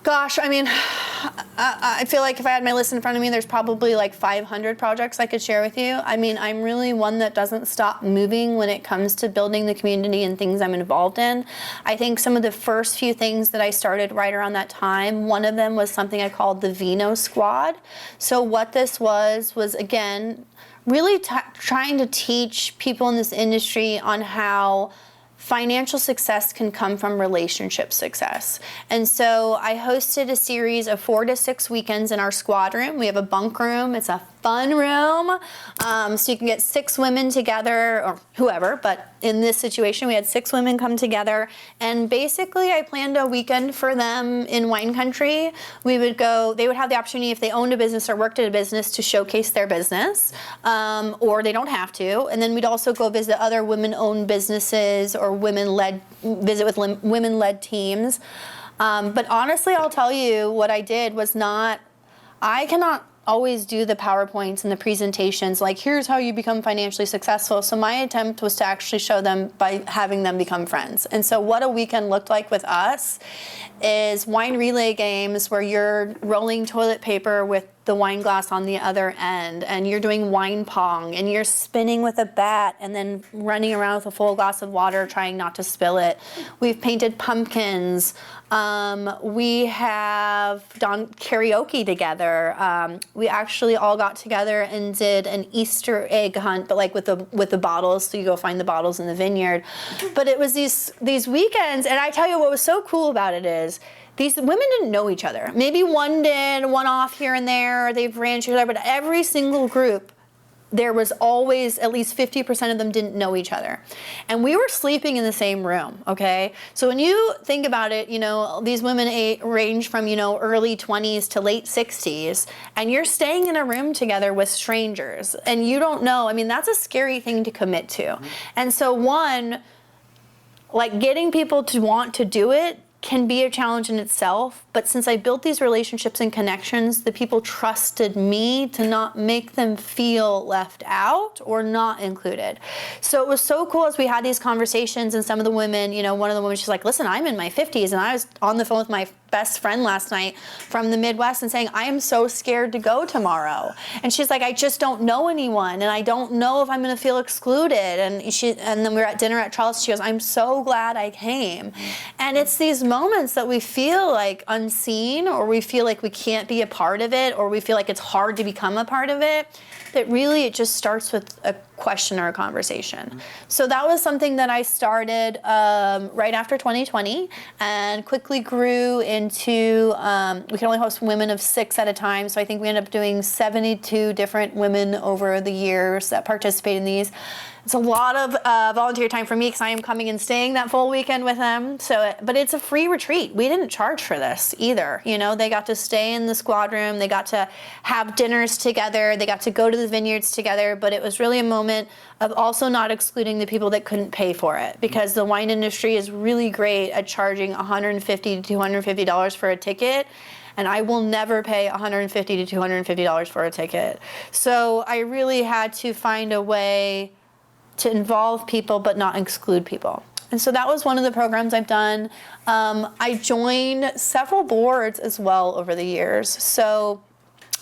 Gosh, I mean, I feel like if I had my list in front of me, there's probably like 500 projects I could share with you. I mean, I'm really one that doesn't stop moving when it comes to building the community and things I'm involved in. I think some of the first few things that I started right around that time, one of them was something I called the Vino Squad. So what this was again, really trying to teach people in this industry on how financial success can come from relationship success. And so I hosted a series of 4 to 6 weekends in our squad room. We have a bunk room. It's a fun room. So you can get 6 women together, or whoever, but in this situation, we had 6 women come together. And basically, I planned a weekend for them in wine country. We would go, they would have the opportunity, if they owned a business or worked at a business, to showcase their business, or they don't have to. And then we'd also go visit other women-owned businesses or visit with women-led teams. But honestly, I'll tell you, what I did was I cannot always do the PowerPoints and the presentations, like, here's how you become financially successful. So my attempt was to actually show them by having them become friends. And so what a weekend looked like with us is wine relay games where you're rolling toilet paper with the wine glass on the other end, and you're doing wine pong, and you're spinning with a bat and then running around with a full glass of water trying not to spill it. We've painted pumpkins. We have done karaoke together. We actually all got together and did an Easter egg hunt, but like with the bottles. So you go find the bottles in the vineyard. But it was these weekends, and I tell you what was so cool about it is these women didn't know each other. Maybe one did, one off here and there, or they've ran each other, but every single group, there was always at least 50% of them didn't know each other. And we were sleeping in the same room, okay? So when you think about it, these women range from, early 20s to late 60s, and you're staying in a room together with strangers, and you don't know, that's a scary thing to commit to. And so getting people to want to do it can be a challenge in itself, but since I built these relationships and connections, the people trusted me to not make them feel left out or not included. So it was so cool as we had these conversations, and some of the women, one of the women, she's like, listen, I'm in my 50s, and I was on the phone with my best friend last night from the Midwest and saying, I am so scared to go tomorrow. And she's like, I just don't know anyone, and I don't know if I'm gonna feel excluded. And then we were at dinner at Charles, she goes, I'm so glad I came. And it's these moments that we feel like unseen, or we feel like we can't be a part of it, or we feel like it's hard to become a part of it, that really it just starts with a question or a conversation. So that was something that I started right after 2020 and quickly grew into, we can only host women of 6 at a time, so I think we ended up doing 72 different women over the years that participate in these. It's a lot of volunteer time for me because I am coming and staying that full weekend with them. But it's a free retreat. We didn't charge for this either. They got to stay in the squad room. They got to have dinners together. They got to go to the vineyards together. But it was really a moment of also not excluding the people that couldn't pay for it, because the wine industry is really great at charging $150 to $250 for a ticket. And I will never pay $150 to $250 for a ticket. So I really had to find a way to involve people but not exclude people. And so that was one of the programs I've done. I joined several boards as well over the years. So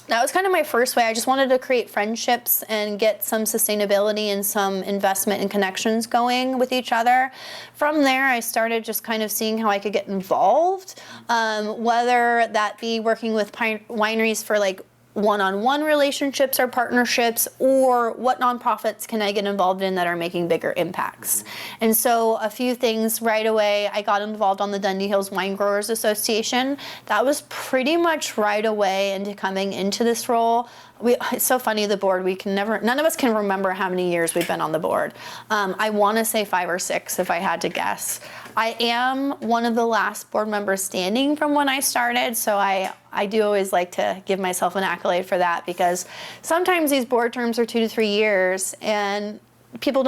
that was kind of my first way. I just wanted to create friendships and get some sustainability and some investment and connections going with each other. From there, I started just kind of seeing how I could get involved, whether that be working with wineries for one-on-one relationships or partnerships, or what nonprofits can I get involved in that are making bigger impacts. And so a few things right away, I got involved on the Dundee Hills Wine Growers Association. That was pretty much right away into coming into this role. It's so funny, the board, none of us can remember how many years we've been on the board. I want to say 5 or 6 if I had to guess. I am one of the last board members standing from when I started, so I do always like to give myself an accolade for that, because sometimes these board terms are 2 to 3 years, and people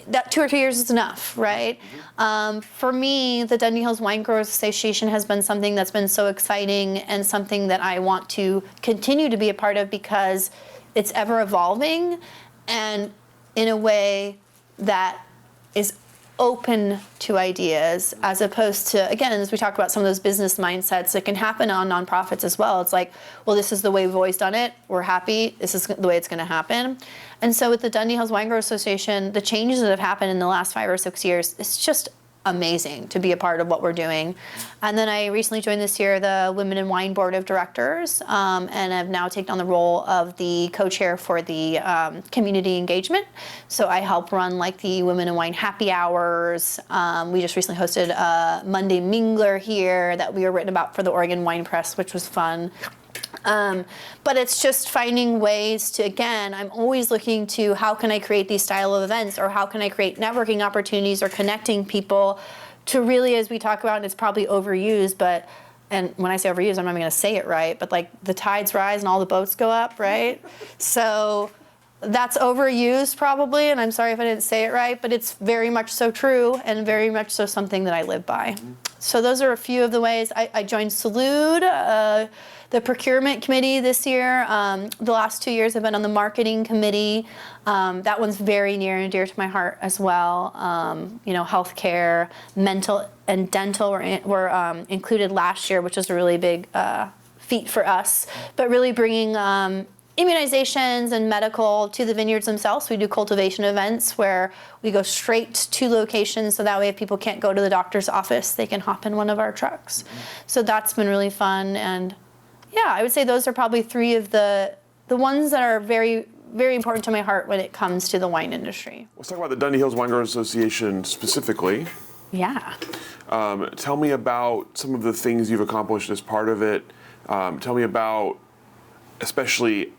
that 2 or 3 years is enough, right? For me, the Dundee Hills Wine Growers Association has been something that's been so exciting and something that I want to continue to be a part of, because it's ever evolving and in a way that is open to ideas, as opposed to, again, as we talk about some of those business mindsets that can happen on nonprofits as well. It's like, well, this is the way we've always done it. We're happy. This is the way it's going to happen. And so with the Dundee Hills Wine Growers Association, the changes that have happened in the last 5 or 6 years, it's just amazing to be a part of what we're doing. And then I recently joined this year the Women in Wine Board of Directors, and have now taken on the role of the co-chair for the community engagement. So I help run the Women in Wine happy hours. We just recently hosted a Monday Mingler here that we were written about for the Oregon Wine Press, which was fun. But it's just finding ways to, again, I'm always looking to how can I create these style of events, or how can I create networking opportunities or connecting people to really, as we talk about, and it's probably overused, but, and when I say overused, I'm not even gonna say it right, but like the tides rise and all the boats go up, right? So that's overused probably, and I'm sorry if I didn't say it right, but it's very much so true and very much so something that I live by. So those are a few of the ways. I joined Salud, the procurement committee this year. The last 2 years I've been on the marketing committee. That one's very near and dear to my heart as well. Healthcare, mental and dental were included last year, which was a really big feat for us. But really bringing immunizations and medical to the vineyards themselves. We do cultivation events where we go straight to locations, so that way if people can't go to the doctor's office, they can hop in one of our trucks. So that's been really fun. And yeah, I would say those are probably three of the ones that are very, very important to my heart when it comes to the wine industry. Let's talk about the Dundee Hills Wine Growers Association specifically. Yeah. Tell me about some of the things you've accomplished as part of it. Tell me about, especially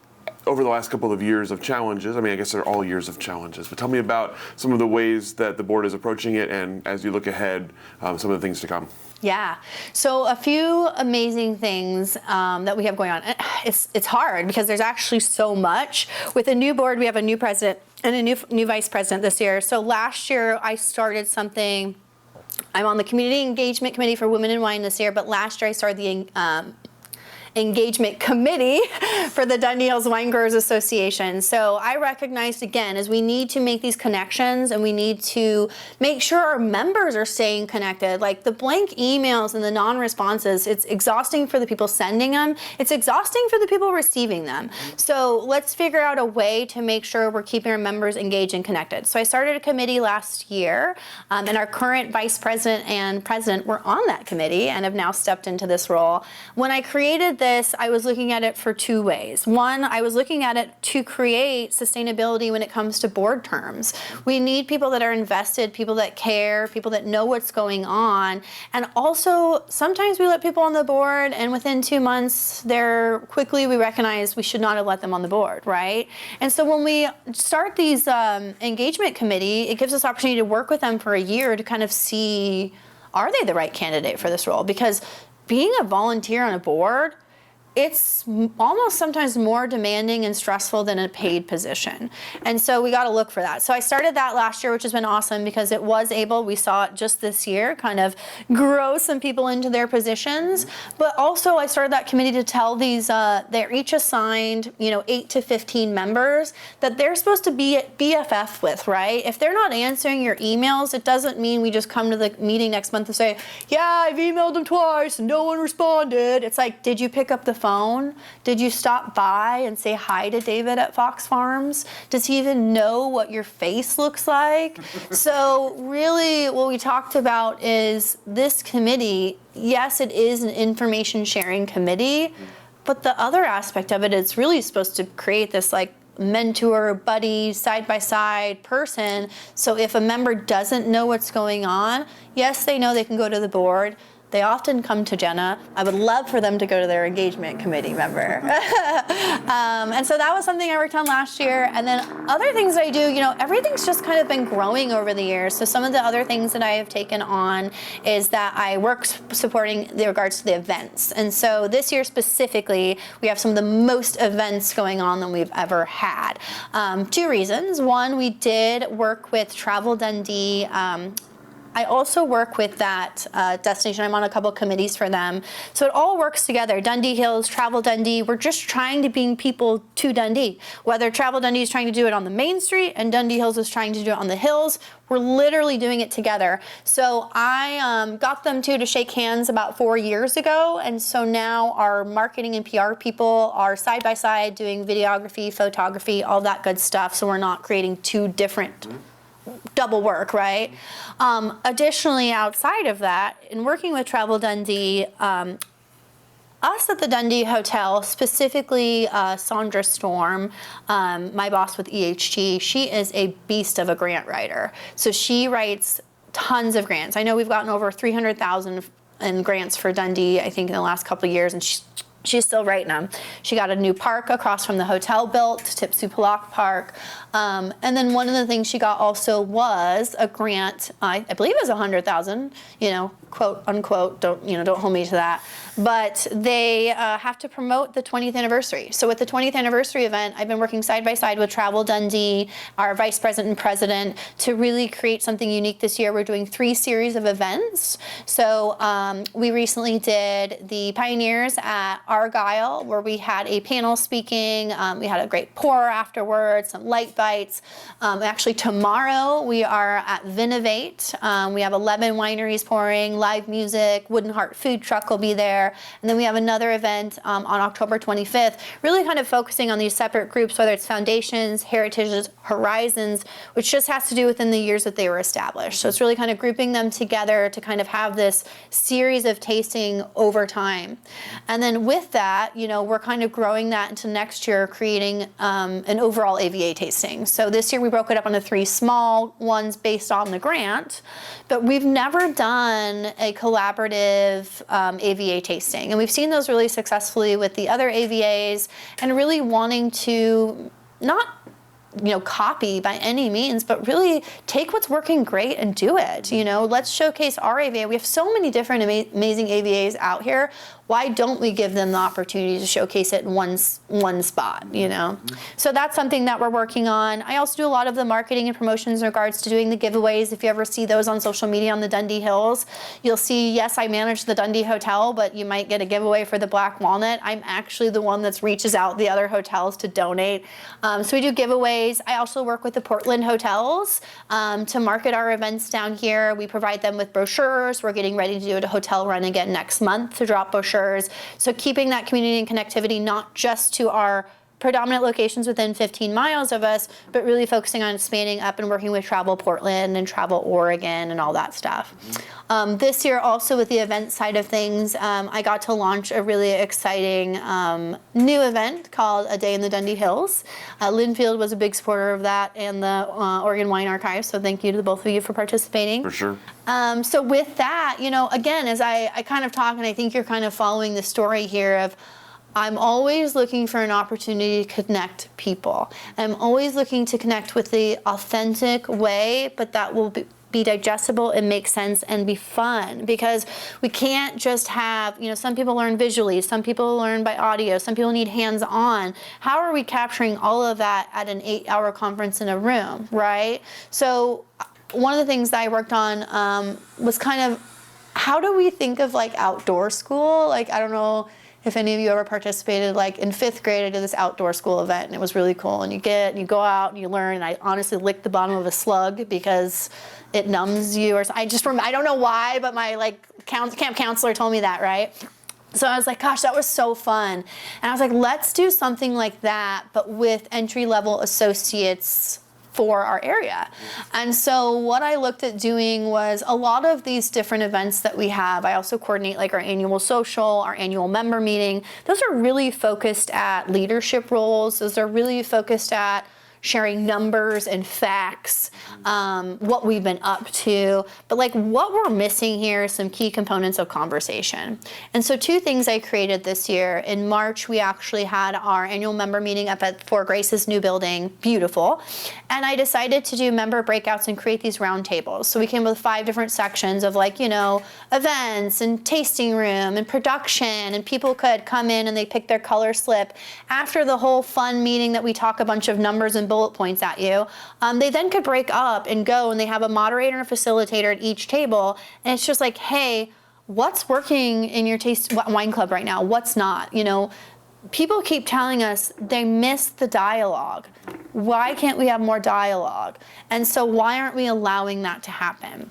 over the last couple of years of challenges. I mean, I guess they're all years of challenges, but tell me about some of the ways that the board is approaching it, and as you look ahead, some of the things to come. Yeah, so a few amazing things that we have going on. It's hard because there's actually so much. With a new board, we have a new president and a new vice president this year. So last year I started something. I'm on the community engagement committee for Women in Wine this year, but last year I started the engagement committee for the Dundee Hills Wine Growers Association. So I recognized, again, as we need to make these connections and we need to make sure our members are staying connected. Like the blank emails and the non-responses, it's exhausting for the people sending them. It's exhausting for the people receiving them. So let's figure out a way to make sure we're keeping our members engaged and connected. So I started a committee last year, and our current vice president and president were on that committee and have now stepped into this role. When I created this, I was looking at it for two ways. One, I was looking at it to create sustainability when it comes to board terms. We need people that are invested, people that care, people that know what's going on. And also, sometimes we let people on the board and within 2 months, we recognize we should not have let them on the board, right? And so when we start these engagement committee, it gives us opportunity to work with them for a year to kind of see, are they the right candidate for this role? Because being a volunteer on a board, it's almost sometimes more demanding and stressful than a paid position. And so we got to look for that. So I started that last year, which has been awesome because it was able, we saw it just this year, kind of grow some people into their positions. But also I started that committee to tell these, they're each assigned, 8 to 15 members that they're supposed to be at BFF with, right? If they're not answering your emails, it doesn't mean we just come to the meeting next month and say, yeah, I've emailed them twice and no one responded. It's like, did you pick up the phone? Did you stop by and say hi to David at Fox Farms? Does he even know what your face looks like? So really what we talked about is this committee, yes, it is an information sharing committee, but the other aspect of it is really supposed to create this like mentor, buddy, side-by-side person. So if a member doesn't know what's going on, yes, they know they can go to the board. They often come to Jenna. I would love for them to go to their engagement committee member. And so that was something I worked on last year. And then other things I do, everything's just kind of been growing over the years. So some of the other things that I have taken on is that I work supporting the regards to the events. And so this year specifically, we have some of the most events going on than we've ever had. Two reasons. One, we did work with Travel Dundee. I also work with that destination. I'm on a couple committees for them. So it all works together. Dundee Hills, Travel Dundee. We're just trying to bring people to Dundee. Whether Travel Dundee is trying to do it on the main street and Dundee Hills is trying to do it on the hills, we're literally doing it together. So I got them to shake hands about 4 years ago. And so now our marketing and PR people are side by side doing videography, photography, all that good stuff. So we're not creating two different double work, right? Additionally, outside of that, in working with Travel Dundee, us at the Dundee Hotel, specifically Sandra Storm, my boss with EHG, she is a beast of a grant writer. So she writes tons of grants. I know we've gotten over 300,000 in grants for Dundee, I think, in the last couple of years, and she's She's still writing them. She got a new park across from the hotel built, Tipsupalak Park. And then one of the things she got also was a grant, I believe it was $100,000, quote unquote, don't hold me to that. But they have to promote the 20th anniversary. So with the 20th anniversary event, I've been working side by side with Travel Dundee, our vice president and president, to really create something unique this year. We're doing 3 series of events. So we recently did the Pioneers at Argyle, where we had a panel speaking. We had a great pour afterwards, some light bites. Actually, tomorrow we are at Vinovate. We have 11 wineries pouring, live music, Wooden Heart food truck will be there. And then we have another event on October 25th, really kind of focusing on these separate groups, whether it's foundations, heritages, horizons, which just has to do within the years that they were established. So it's really kind of grouping them together to kind of have this series of tasting over time. And then with that, we're kind of growing that into next year, creating an overall AVA tasting. So this year we broke it up into 3 small ones based on the grant, but we've never done a collaborative AVA tasting. And we've seen those really successfully with the other AVAs, and really wanting to not copy by any means, but really take what's working great and do it. Let's showcase our AVA. We have so many different amazing AVAs out here. Why don't we give them the opportunity to showcase it in one spot, So that's something that we're working on. I also do a lot of the marketing and promotions in regards to doing the giveaways. If you ever see those on social media on the Dundee Hills, you'll see, yes, I manage the Dundee Hotel, but you might get a giveaway for the Black Walnut. I'm actually the one that reaches out the other hotels to donate. So we do giveaways. I also work with the Portland hotels to market our events down here. We provide them with brochures. We're getting ready to do a hotel run again next month to drop brochures. So keeping that community and connectivity not just to our predominant locations within 15 miles of us, but really focusing on expanding up and working with Travel Portland and Travel Oregon and all that stuff. This year also with the event side of things, I got to launch a really exciting new event called A Day in the Dundee Hills. Linfield was a big supporter of that, and the Oregon Wine Archive, so thank you to the both of you for participating. For sure. So with that, again, as I kind of talk, and I think you're kind of following the story here of, I'm always looking for an opportunity to connect people. I'm always looking to connect with the authentic way, but that will be digestible and make sense and be fun, because we can't just have, some people learn visually, some people learn by audio, some people need hands-on. How are we capturing all of that at an 8-hour conference in a room, right? So one of the things that I worked on was kind of, how do we think of outdoor school? I don't know if any of you ever participated, in 5th grade, I did this outdoor school event, and it was really cool. And you go out and you learn, and I honestly licked the bottom of a slug because it numbs you, or I don't know why, but my camp counselor told me that, right? So I was like, gosh, that was so fun. And I was like, let's do something like that, but with entry-level associates for our area. And so what I looked at doing was a lot of these different events that we have. I also coordinate our annual social, our annual member meeting. Those are really focused at leadership roles. Those are really focused at sharing numbers and facts, what we've been up to. But what we're missing here is some key components of conversation. And so 2 things I created this year. In March, we actually had our annual member meeting up at Four Grace's new building, beautiful. And I decided to do member breakouts and create these round tables. So we came with 5 different sections of events and tasting room and production, and people could come in and they pick their color slip. After the whole fun meeting that we talk a bunch of numbers and bullet points at you, they then could break up and go, and they have a moderator and a facilitator at each table, and it's just hey, what's working in your taste wine club right now? What's not? People keep telling us they miss the dialogue. Why can't we have more dialogue? And so why aren't we allowing that to happen?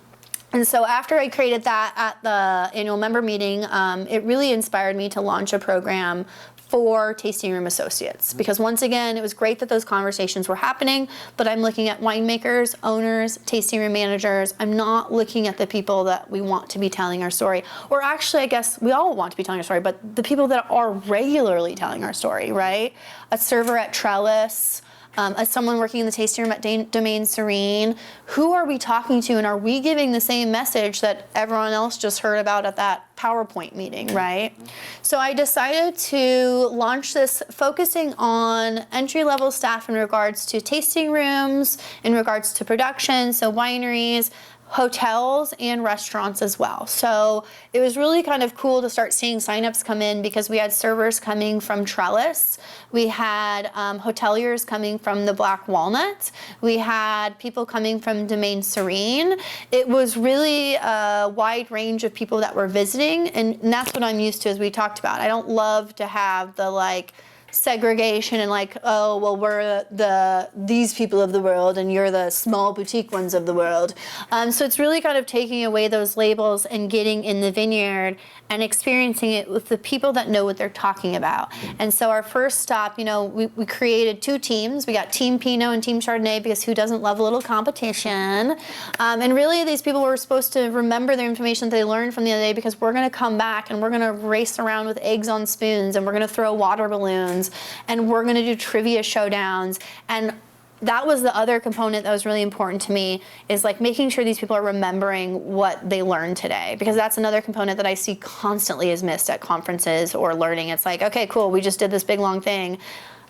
And so after I created that at the annual member meeting, it really inspired me to launch a program for tasting room associates, because once again, it was great that those conversations were happening, but I'm looking at winemakers, owners, tasting room managers. I'm not looking at the people that we want to be telling our story, or actually, I guess we all want to be telling our story, but the people that are regularly telling our story, right? A server at Trellis, as someone working in the tasting room at Domaine Serene, who are we talking to, and are we giving the same message that everyone else just heard about at that PowerPoint meeting, right? So I decided to launch this focusing on entry-level staff in regards to tasting rooms, in regards to production, so wineries, hotels, and restaurants as well. So it was really kind of cool to start seeing signups come in, because we had servers coming from Trellis, we had hoteliers coming from the Black Walnut, we had people coming from Domaine Serene. It was really a wide range of people that were visiting, and that's what I'm used to, as we talked about. I don't love to have the segregation and oh, well, we're these people of the world and you're the small boutique ones of the world. So it's really kind of taking away those labels and getting in the vineyard and experiencing it with the people that know what they're talking about. And so our first stop, we created 2 teams. We got Team Pinot and Team Chardonnay, because who doesn't love a little competition? And really these people were supposed to remember their information that they learned from the other day, because we're gonna come back and we're gonna race around with eggs on spoons, and we're gonna throw water balloons, and we're gonna do trivia showdowns. And that was the other component that was really important to me, is making sure these people are remembering what they learned today, because that's another component that I see constantly is missed at conferences or learning. It's okay, cool, we just did this big long thing.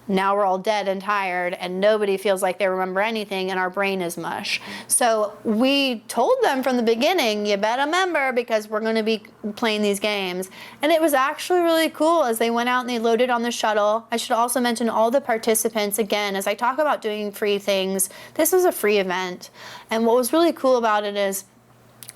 Now we're all dead and tired, and nobody feels like they remember anything, and our brain is mush. So we told them from the beginning, you better remember, because we're going to be playing these games. And it was actually really cool as they went out and they loaded on the shuttle. I should also mention all the participants, again, as I talk about doing free things, this was a free event. And what was really cool about it is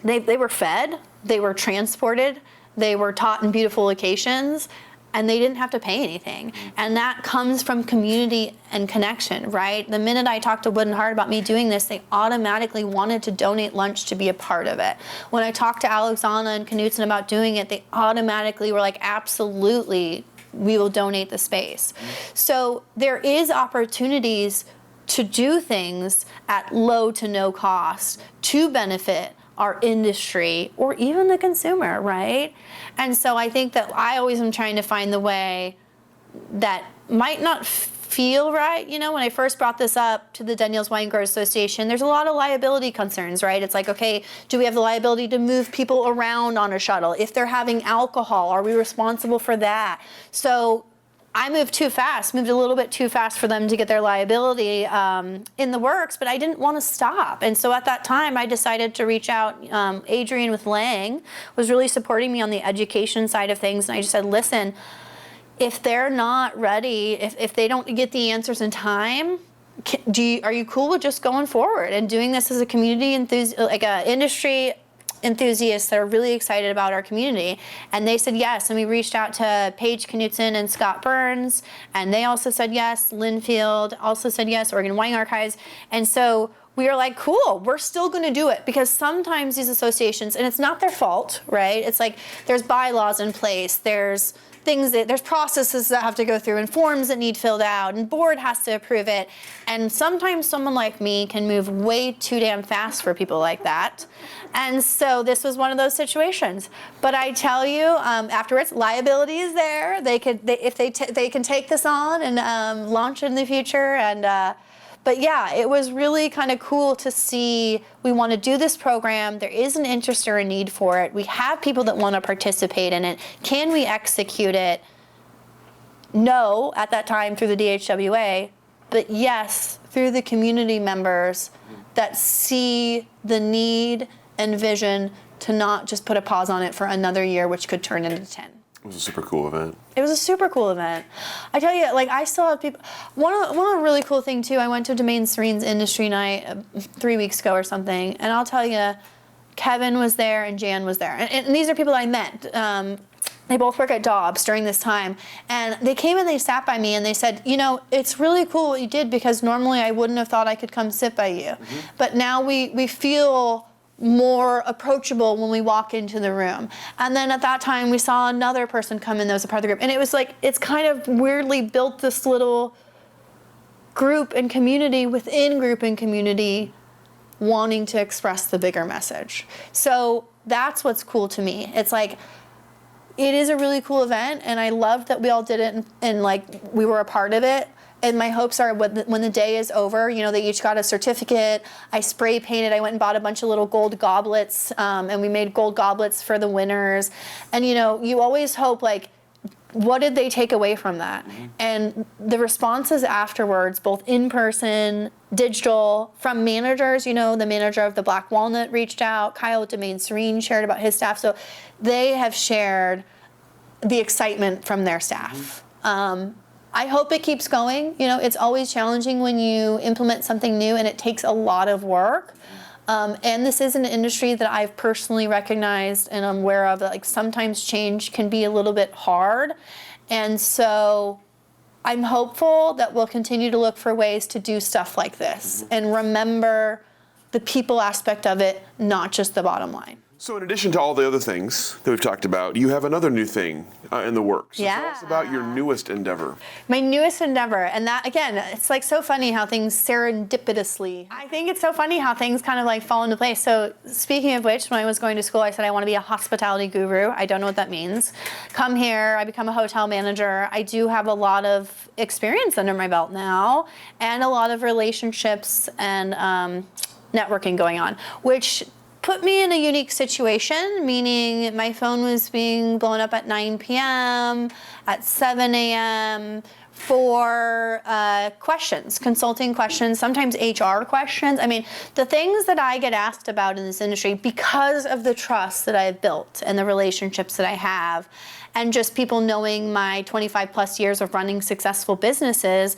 they were fed, they were transported, they were taught in beautiful locations, and they didn't have to pay anything. And that comes from community and connection, right? The minute I talked to Wood and Heart about me doing this, they automatically wanted to donate lunch to be a part of it. When I talked to Alexandra and Knutson about doing it, they automatically were absolutely, we will donate the space. So there is opportunities to do things at low to no cost to benefit our industry or even the consumer, right? And so I think that I always am trying to find the way that might not feel right. When I first brought this up to the Daniels Wine Growers Association, there's a lot of liability concerns, right? It's okay, do we have the liability to move people around on a shuttle? If they're having alcohol, are we responsible for that? So I moved a little bit too fast for them to get their liability in the works, but I didn't want to stop. And so at that time, I decided to reach out. Adrian with Lang was really supporting me on the education side of things. And I just said, listen, if they're not ready, if they don't get the answers in time, are you cool with just going forward and doing this as a community industry enthusiasts that are really excited about our community? And they said yes, and we reached out to Paige Knutson and Scott Burns, and they also said yes. Linfield also said yes, Oregon Wine Archives. And so we are cool, we're still gonna do it, because sometimes these associations, and it's not their fault, right? It's there's bylaws in place, there's processes that have to go through and forms that need filled out, and board has to approve it. And sometimes someone like me can move way too damn fast for people like that. And so this was one of those situations. But I tell you, afterwards, liability is there. They can take this on and launch it in the future. And but yeah, it was really kind of cool to see. We want to do this program. There is an interest or a need for it. We have people that want to participate in it. Can we execute it? No, at that time through the DHWA, but yes, through the community members that see the need and vision to not just put a pause on it for another year, which could turn into 10. It was a super cool event. It was a super cool event. I tell you, I still have people. One of the really cool thing too, I went to Domaine Serene's industry night 3 weeks ago or something, and I'll tell you, Kevin was there and Jan was there. And these are people I met. They both work at Dobbs during this time. And they came and they sat by me and they said, it's really cool what you did, because normally I wouldn't have thought I could come sit by you. Mm-hmm. But now we feel more approachable when we walk into the room. And then at that time, we saw another person come in that was a part of the group. And it was it's kind of weirdly built this little group and community within group and community wanting to express the bigger message. So that's what's cool to me. It's it is a really cool event, and I love that we all did it and we were a part of it. And my hopes are when the day is over, they each got a certificate. I spray painted. I went and bought a bunch of little gold goblets, and we made gold goblets for the winners. And you always hope, like, what did they take away from that? And the responses afterwards, both in person, digital, from managers, the manager of the Black Walnut reached out, Kyle at Domain Serene shared about his staff. So they have shared the excitement from their staff. I hope it keeps going. It's always challenging when you implement something new, and it takes a lot of work. And this is an industry that I've personally recognized and I'm aware of that, like, sometimes change can be a little bit hard. And so I'm hopeful that we'll continue to look for ways to do stuff like this and remember the people aspect of it, not just the bottom line. So in addition to all the other things that we've talked about, you have another new thing in the works. So Yeah. tell us about your newest endeavor. My newest endeavor, and that, again, it's like so funny how things serendipitously, I think it's so funny how things kind of like fall into place. So speaking of which, when I was going to school, I said I want to be a hospitality guru. I don't know what that means. Come here, I become a hotel manager. I do have a lot of experience under my belt now and a lot of relationships and networking going on, which put me in a unique situation, meaning my phone was being blown up at 9 p.m., at 7 a.m. for questions, consulting questions, sometimes HR questions. I mean, the things that I get asked about in this industry because of the trust that I've built and the relationships that I have, and just people knowing my 25 plus years of running successful businesses,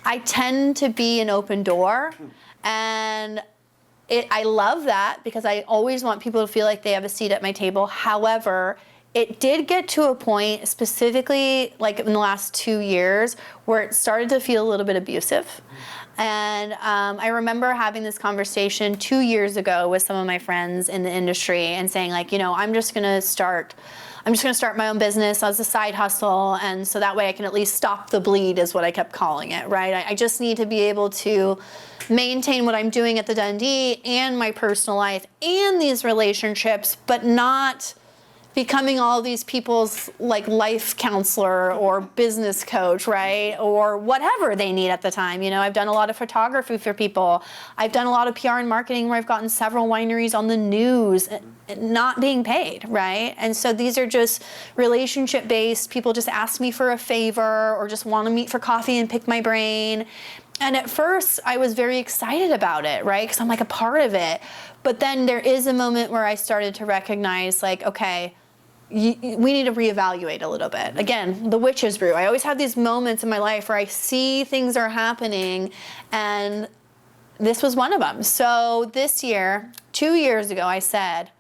I tend to be an open door. And I love that because I always want people to feel like they have a seat at my table. However, it did get to a point, specifically like in the last 2 years, where it started to feel a little bit abusive. And I remember having this conversation 2 years ago with some of my friends in the industry and saying, like, I'm just gonna start my own business as a side hustle, and so that way I can at least stop the bleed, is what I kept calling it, right? I just need to be able to maintain what I'm doing at the Dundee and my personal life and these relationships, but not becoming all these people's like life counselor or business coach, right? Or whatever they need at the time. I've done a lot of photography for people. I've done a lot of PR and marketing where I've gotten several wineries on the news not being paid, right? And so these are just relationship based. People just ask me for a favor or just want to meet for coffee and pick my brain. And at first I was very excited about it, right? Because I'm like a part of it. But then there is a moment where I started to recognize, like, okay, we need to reevaluate a little bit. Again, the witch's brew. I always have these moments in my life where I see things are happening, and this was one of them. So this year, 2 years ago, I said,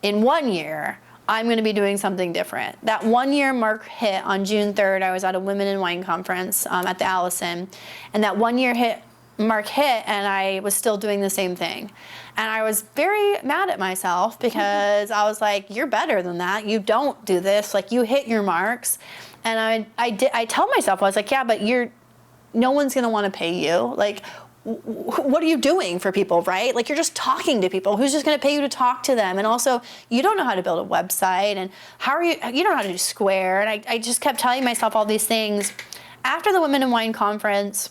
in 1 year, I'm going to be doing something different. That 1 year mark hit on June 3rd. I was at a Women in Wine conference at the Allison, and that 1 year mark hit, and I was still doing the same thing. And I was very mad at myself because I was like, you're better than that. You don't do this. Like, you hit your marks. And I tell myself, I was like, yeah, but no one's going to want to pay you. Like, what are you doing for people, right? Like, you're just talking to people. Who's just going to pay you to talk to them? And also, you don't know how to build a website, and you don't know how to do Square. And I just kept telling myself all these things. After the Women in Wine conference,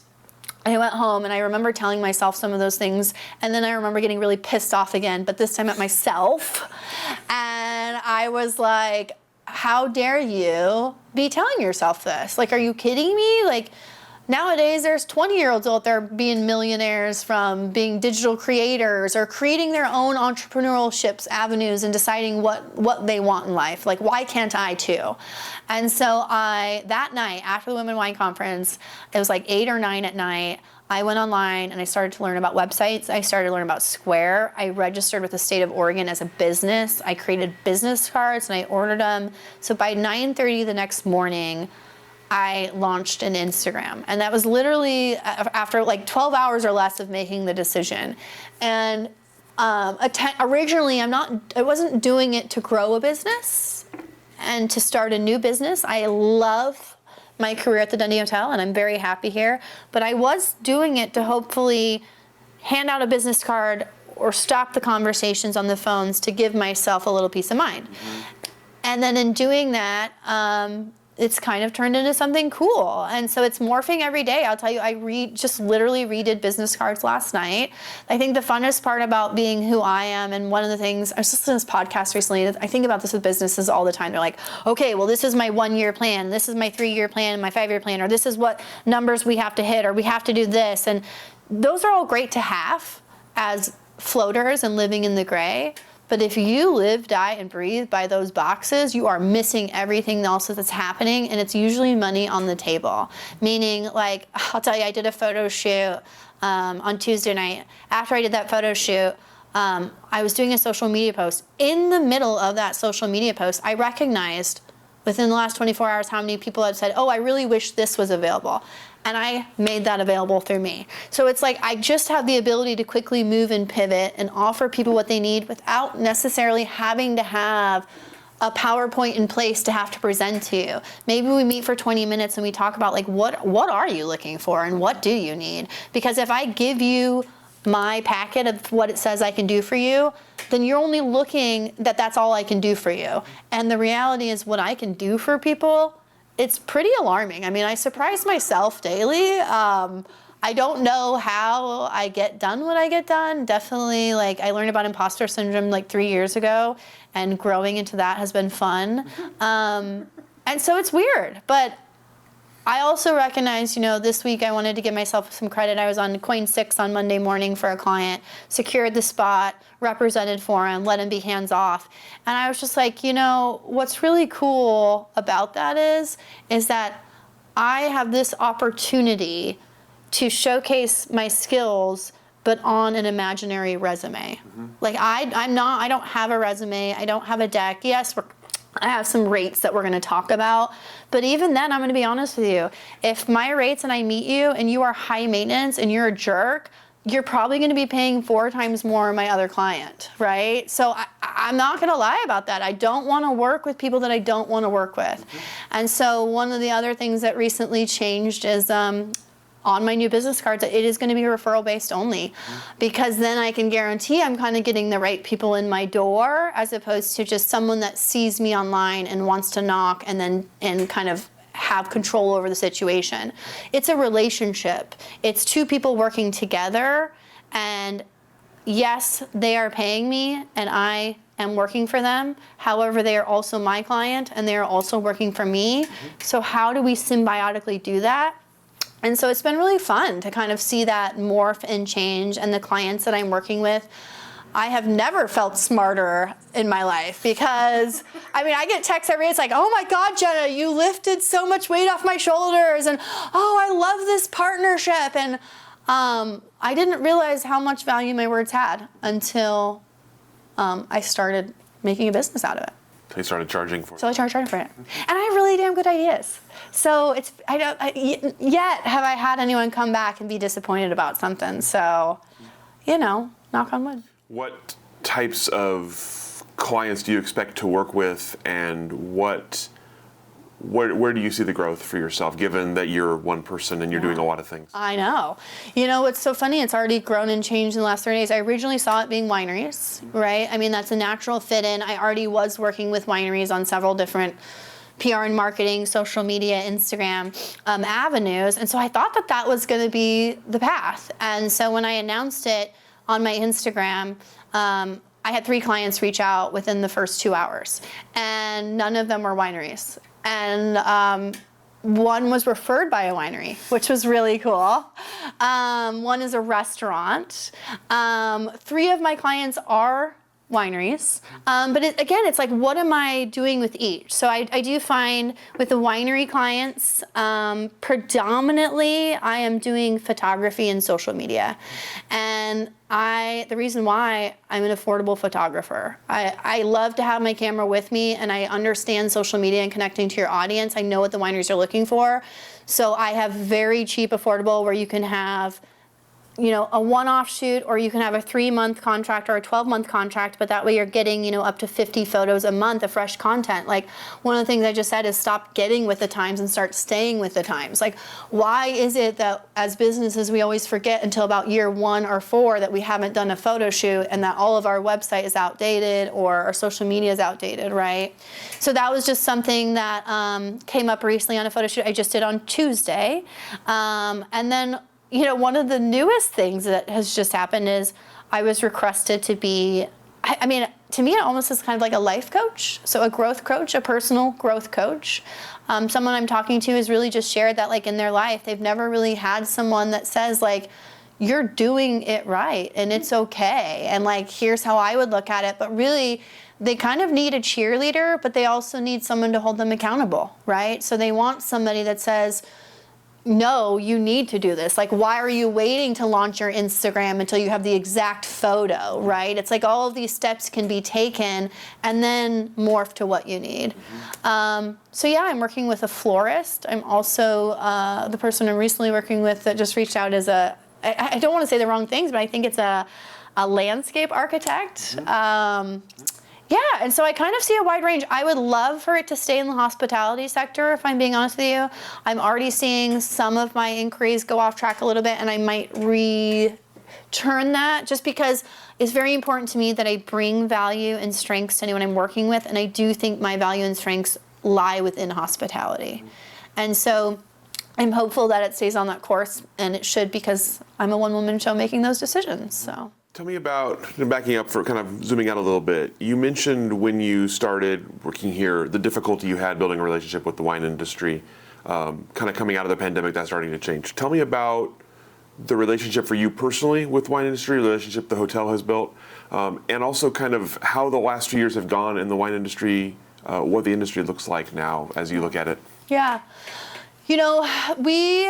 I went home and I remember telling myself some of those things, and then I remember getting really pissed off again, but this time at myself. And I was like, how dare you be telling yourself this? Like, are you kidding me? Like, nowadays there's 20-year-olds out there being millionaires from being digital creators or creating their own entrepreneurship avenues and deciding what they want in life. Like, why can't I too? And so that night after the Women in Wine conference, it was like 8 or 9 at night, I went online and I started to learn about websites. I started to learn about Square. I registered with the state of Oregon as a business. I created business cards and I ordered them. So by 9:30 the next morning, I launched an Instagram. And that was literally after like 12 hours or less of making the decision. And originally, I wasn't doing it to grow a business and to start a new business. I love my career at the Dundee Hotel, and I'm very happy here. But I was doing it to hopefully hand out a business card or stop the conversations on the phones to give myself a little peace of mind. And then in doing that, it's kind of turned into something cool. And so it's morphing every day. I'll tell you, I just literally redid business cards last night. I think the funnest part about being who I am, and one of the things, I was listening to this podcast recently, I think about this with businesses all the time. They're like, okay, well, this is my 1-year plan, this is my 3-year plan, my 5-year plan, or this is what numbers we have to hit, or we have to do this. And those are all great to have as floaters and living in the gray. But if you live, die, and breathe by those boxes, you are missing everything else that's happening, and it's usually money on the table. Meaning, like, I'll tell you, I did a photo shoot on Tuesday night. After I did that photo shoot, I was doing a social media post. In the middle of that social media post, I recognized within the last 24 hours how many people had said, oh, I really wish this was available. And I made that available through me. So it's like I just have the ability to quickly move and pivot and offer people what they need without necessarily having to have a PowerPoint in place to have to present to you. Maybe we meet for 20 minutes and we talk about, like, what are you looking for and what do you need? Because if I give you my packet of what it says I can do for you, then you're only looking that's all I can do for you. And the reality is, what I can do for people, it's pretty alarming. I mean, I surprise myself daily. I don't know how I get done what I get done. Definitely, like, I learned about imposter syndrome like 3 years ago, and growing into that has been fun. And so it's weird, but I also recognize, this week I wanted to give myself some credit. I was on Coin 6 on Monday morning for a client, secured the spot, represented for him, let him be hands off. And I was just like, what's really cool about that is that I have this opportunity to showcase my skills, but on an imaginary resume. Like, I don't have a resume. I don't have a deck. Yes, I have some rates that we're going to talk about. But even then, I'm going to be honest with you. If my rates and I meet you and you are high maintenance and you're a jerk, you're probably going to be paying 4 times more my other client, right? So I'm not going to lie about that. I don't want to work with people that I don't want to work with. And so one of the other things that recently changed is on my new business cards, it is going to be referral based only, because then I can guarantee I'm kind of getting the right people in my door, as opposed to just someone that sees me online and wants to knock and kind of have control over the situation. It's a relationship. It's 2 people working together, and yes, they are paying me and I am working for them. However, they are also my client and they are also working for me. So how do we symbiotically do that? And so it's been really fun to kind of see that morph and change. And the clients that I'm working with, I have never felt smarter in my life, because, I get texts every day. It's like, oh my God, Jenna, you lifted so much weight off my shoulders. And, oh, I love this partnership. And I didn't realize how much value my words had until I started making a business out of it. So you started charging for it. So I started charging for it. And I have really damn good ideas. So yet have I had anyone come back and be disappointed about something. So, knock on wood. What types of clients do you expect to work with, and where do you see the growth for yourself, given that you're one person and you're doing a lot of things? I know. What's so funny, it's already grown and changed in the last 30 days. I originally saw it being wineries, right? That's a natural fit in. I already was working with wineries on several different PR and marketing, social media, Instagram avenues. And so I thought that was going to be the path. And so when I announced it on my Instagram, I had 3 clients reach out within the first 2 hours, and none of them were wineries. And one was referred by a winery, which was really cool. One is a restaurant. 3 of my clients are wineries. But it's like, what am I doing with each? So I do find with the winery clients, predominantly I am doing photography and social media. And the reason why I'm an affordable photographer. I love to have my camera with me, and I understand social media and connecting to your audience. I know what the wineries are looking for. So I have very cheap, affordable, where you can have a one-off shoot, or you can have a 3-month contract or a 12-month contract, but that way you're getting, up to 50 photos a month of fresh content. Like, one of the things I just said is stop getting with the times and start staying with the times. Like, why is it that as businesses we always forget until about year 1 or 4 that we haven't done a photo shoot and that all of our website is outdated or our social media is outdated, right? So that was just something that came up recently on a photo shoot I just did on Tuesday. And then one of the newest things that has just happened is I was requested to be, to me, it almost is kind of like a life coach. So a growth coach, a personal growth coach. Someone I'm talking to has really just shared that, like, in their life, they've never really had someone that says, like, you're doing it right and it's okay. And, like, here's how I would look at it. But really, they kind of need a cheerleader, but they also need someone to hold them accountable, right? So they want somebody that says, no, you need to do this. Like, why are you waiting to launch your Instagram until you have the exact photo, right? It's like all of these steps can be taken and then morph to what you need. So yeah, I'm working with a florist. I'm also the person I'm recently working with that just reached out as I don't want to say the wrong things, but I think it's a landscape architect. Yeah, and so I kind of see a wide range. I would love for it to stay in the hospitality sector, if I'm being honest with you. I'm already seeing some of my inquiries go off track a little bit, and I might return that just because it's very important to me that I bring value and strengths to anyone I'm working with, and I do think my value and strengths lie within hospitality. And so I'm hopeful that it stays on that course, and it should, because I'm a one-woman show making those decisions, so. Tell me about, backing up for kind of zooming out a little bit, you mentioned when you started working here, the difficulty you had building a relationship with the wine industry, kind of coming out of the pandemic, that's starting to change. Tell me about the relationship for you personally with the wine industry, the relationship the hotel has built, and also kind of how the last few years have gone in the wine industry, what the industry looks like now as you look at it. Yeah. We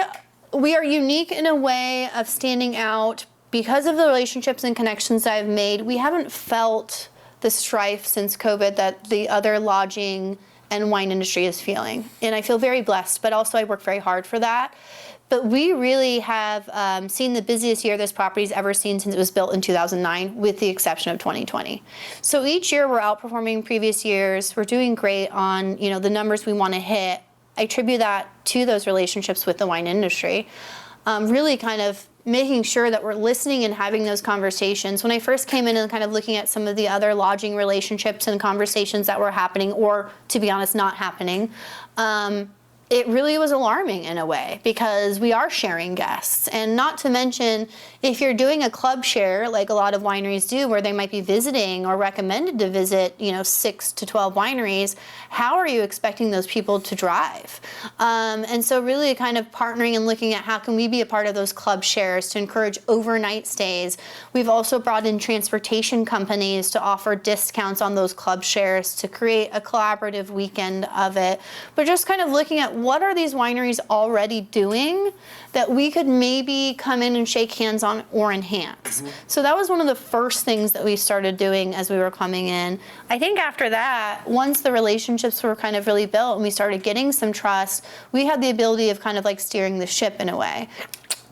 are unique in a way of standing out because of the relationships and connections that I've made. We haven't felt the strife since COVID that the other lodging and wine industry is feeling. And I feel very blessed, but also I work very hard for that. But we really have seen the busiest year this property's ever seen since it was built in 2009, with the exception of 2020. So each year we're outperforming previous years. We're doing great on the numbers we want to hit. I attribute that to those relationships with the wine industry. Really kind of making sure that we're listening and having those conversations. When I first came in and kind of looking at some of the other lodging relationships and conversations that were happening, or to be honest, not happening, it really was alarming in a way, because we are sharing guests. And not to mention, if you're doing a club share, like a lot of wineries do, where they might be visiting or recommended to visit, 6 to 12 wineries, how are you expecting those people to drive? And so really kind of partnering and looking at how can we be a part of those club shares to encourage overnight stays. We've also brought in transportation companies to offer discounts on those club shares to create a collaborative weekend of it. But just kind of looking at what are these wineries already doing that we could maybe come in and shake hands on or enhance. So that was one of the first things that we started doing as we were coming in. I think after that, once the relationships were kind of really built and we started getting some trust, we had the ability of kind of like steering the ship in a way.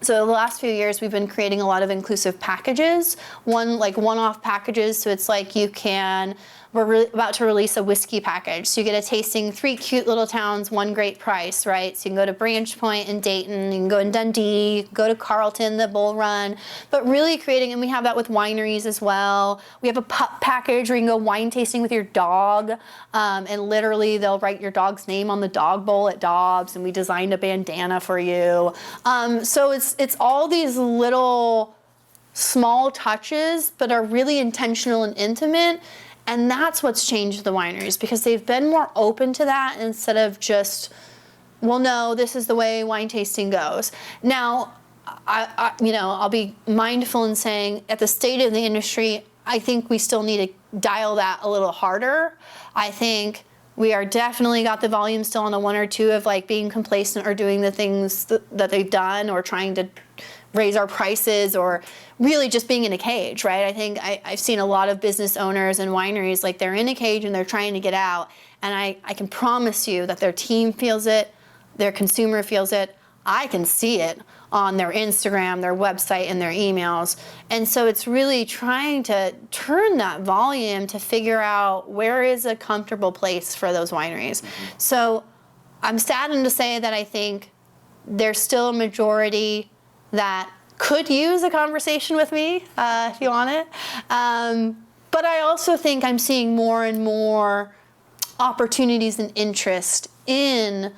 So the last few years, we've been creating a lot of inclusive packages, one-off packages. So it's like we're about to release a whiskey package. So you get a tasting, 3 cute little towns, 1 great price, right? So you can go to Branch Point in Dayton, you can go in Dundee, go to Carlton, the Bull Run, but really creating, and we have that with wineries as well. We have a pup package where you can go wine tasting with your dog, and literally they'll write your dog's name on the dog bowl at Dobbs, and we designed a bandana for you. So it's all these little small touches, but are really intentional and intimate. And that's what's changed the wineries, because they've been more open to that instead of just, well, no, this is the way wine tasting goes. Now, I'll be mindful in saying at the state of the industry, I think we still need to dial that a little harder. I think we are definitely got the volume still on the 1 or 2 of like being complacent or doing the things that they've done, or trying to raise our prices, or really just being in a cage, right? I think I've seen a lot of business owners and wineries, like they're in a cage and they're trying to get out. And I can promise you that their team feels it, their consumer feels it. I can see it on their Instagram, their website, and their emails. And so it's really trying to turn that volume to figure out where is a comfortable place for those wineries. So I'm saddened to say that I think there's still a majority that could use a conversation with me, if you want it. But I also think I'm seeing more and more opportunities and interest in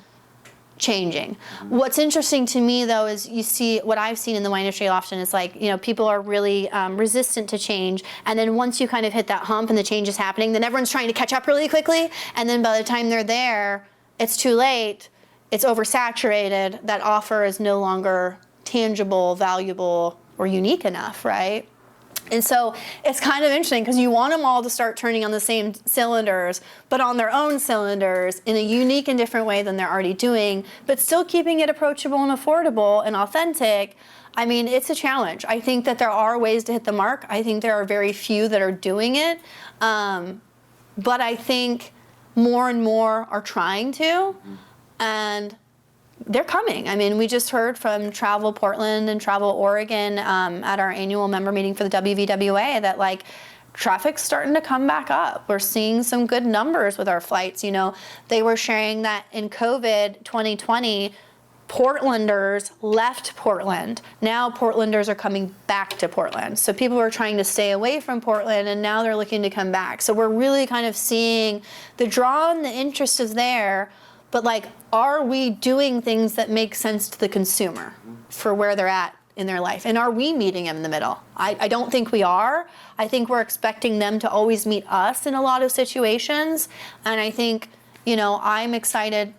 changing. What's interesting to me, though, is you see what I've seen in the wine industry often is like, people are really resistant to change. And then once you kind of hit that hump and the change is happening, then everyone's trying to catch up really quickly. And then by the time they're there, it's too late. It's oversaturated. That offer is no longer tangible, valuable, or unique enough, right? And so it's kind of interesting because you want them all to start turning on the same cylinders, but on their own cylinders in a unique and different way than they're already doing, but still keeping it approachable and affordable and authentic. I mean, it's a challenge. I think that there are ways to hit the mark. I think there are very few that are doing it. But I think more and more are trying to, and they're coming. I mean, we just heard from Travel Portland and Travel Oregon at our annual member meeting for the WVWA that like traffic's starting to come back up. We're seeing some good numbers with our flights. They were sharing that in COVID 2020, Portlanders left Portland. Now Portlanders are coming back to Portland. So people were trying to stay away from Portland and now they're looking to come back. So we're really kind of seeing the draw and the interest is there. But like, are we doing things that make sense to the consumer for where they're at in their life? And are we meeting them in the middle? I don't think we are. I think we're expecting them to always meet us in a lot of situations. And I think, I'm excited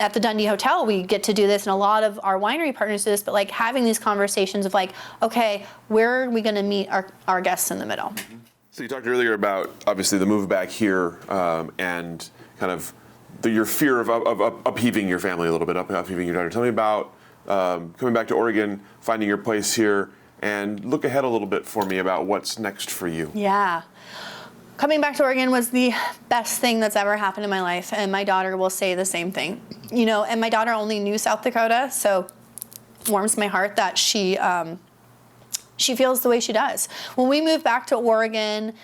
at the Dundee Hotel, we get to do this, and a lot of our winery partners do this, but like having these conversations of like, okay, where are we gonna meet our guests in the middle? So you talked earlier about, obviously, the move back here and kind of your fear of upheaving your family a little bit, upheaving your daughter. Tell me about coming back to Oregon, finding your place here, and look ahead a little bit for me about what's next for you. Yeah. Coming back to Oregon was the best thing that's ever happened in my life, and my daughter will say the same thing. And my daughter only knew South Dakota, so it warms my heart that she feels the way she does. When we moved back to Oregon,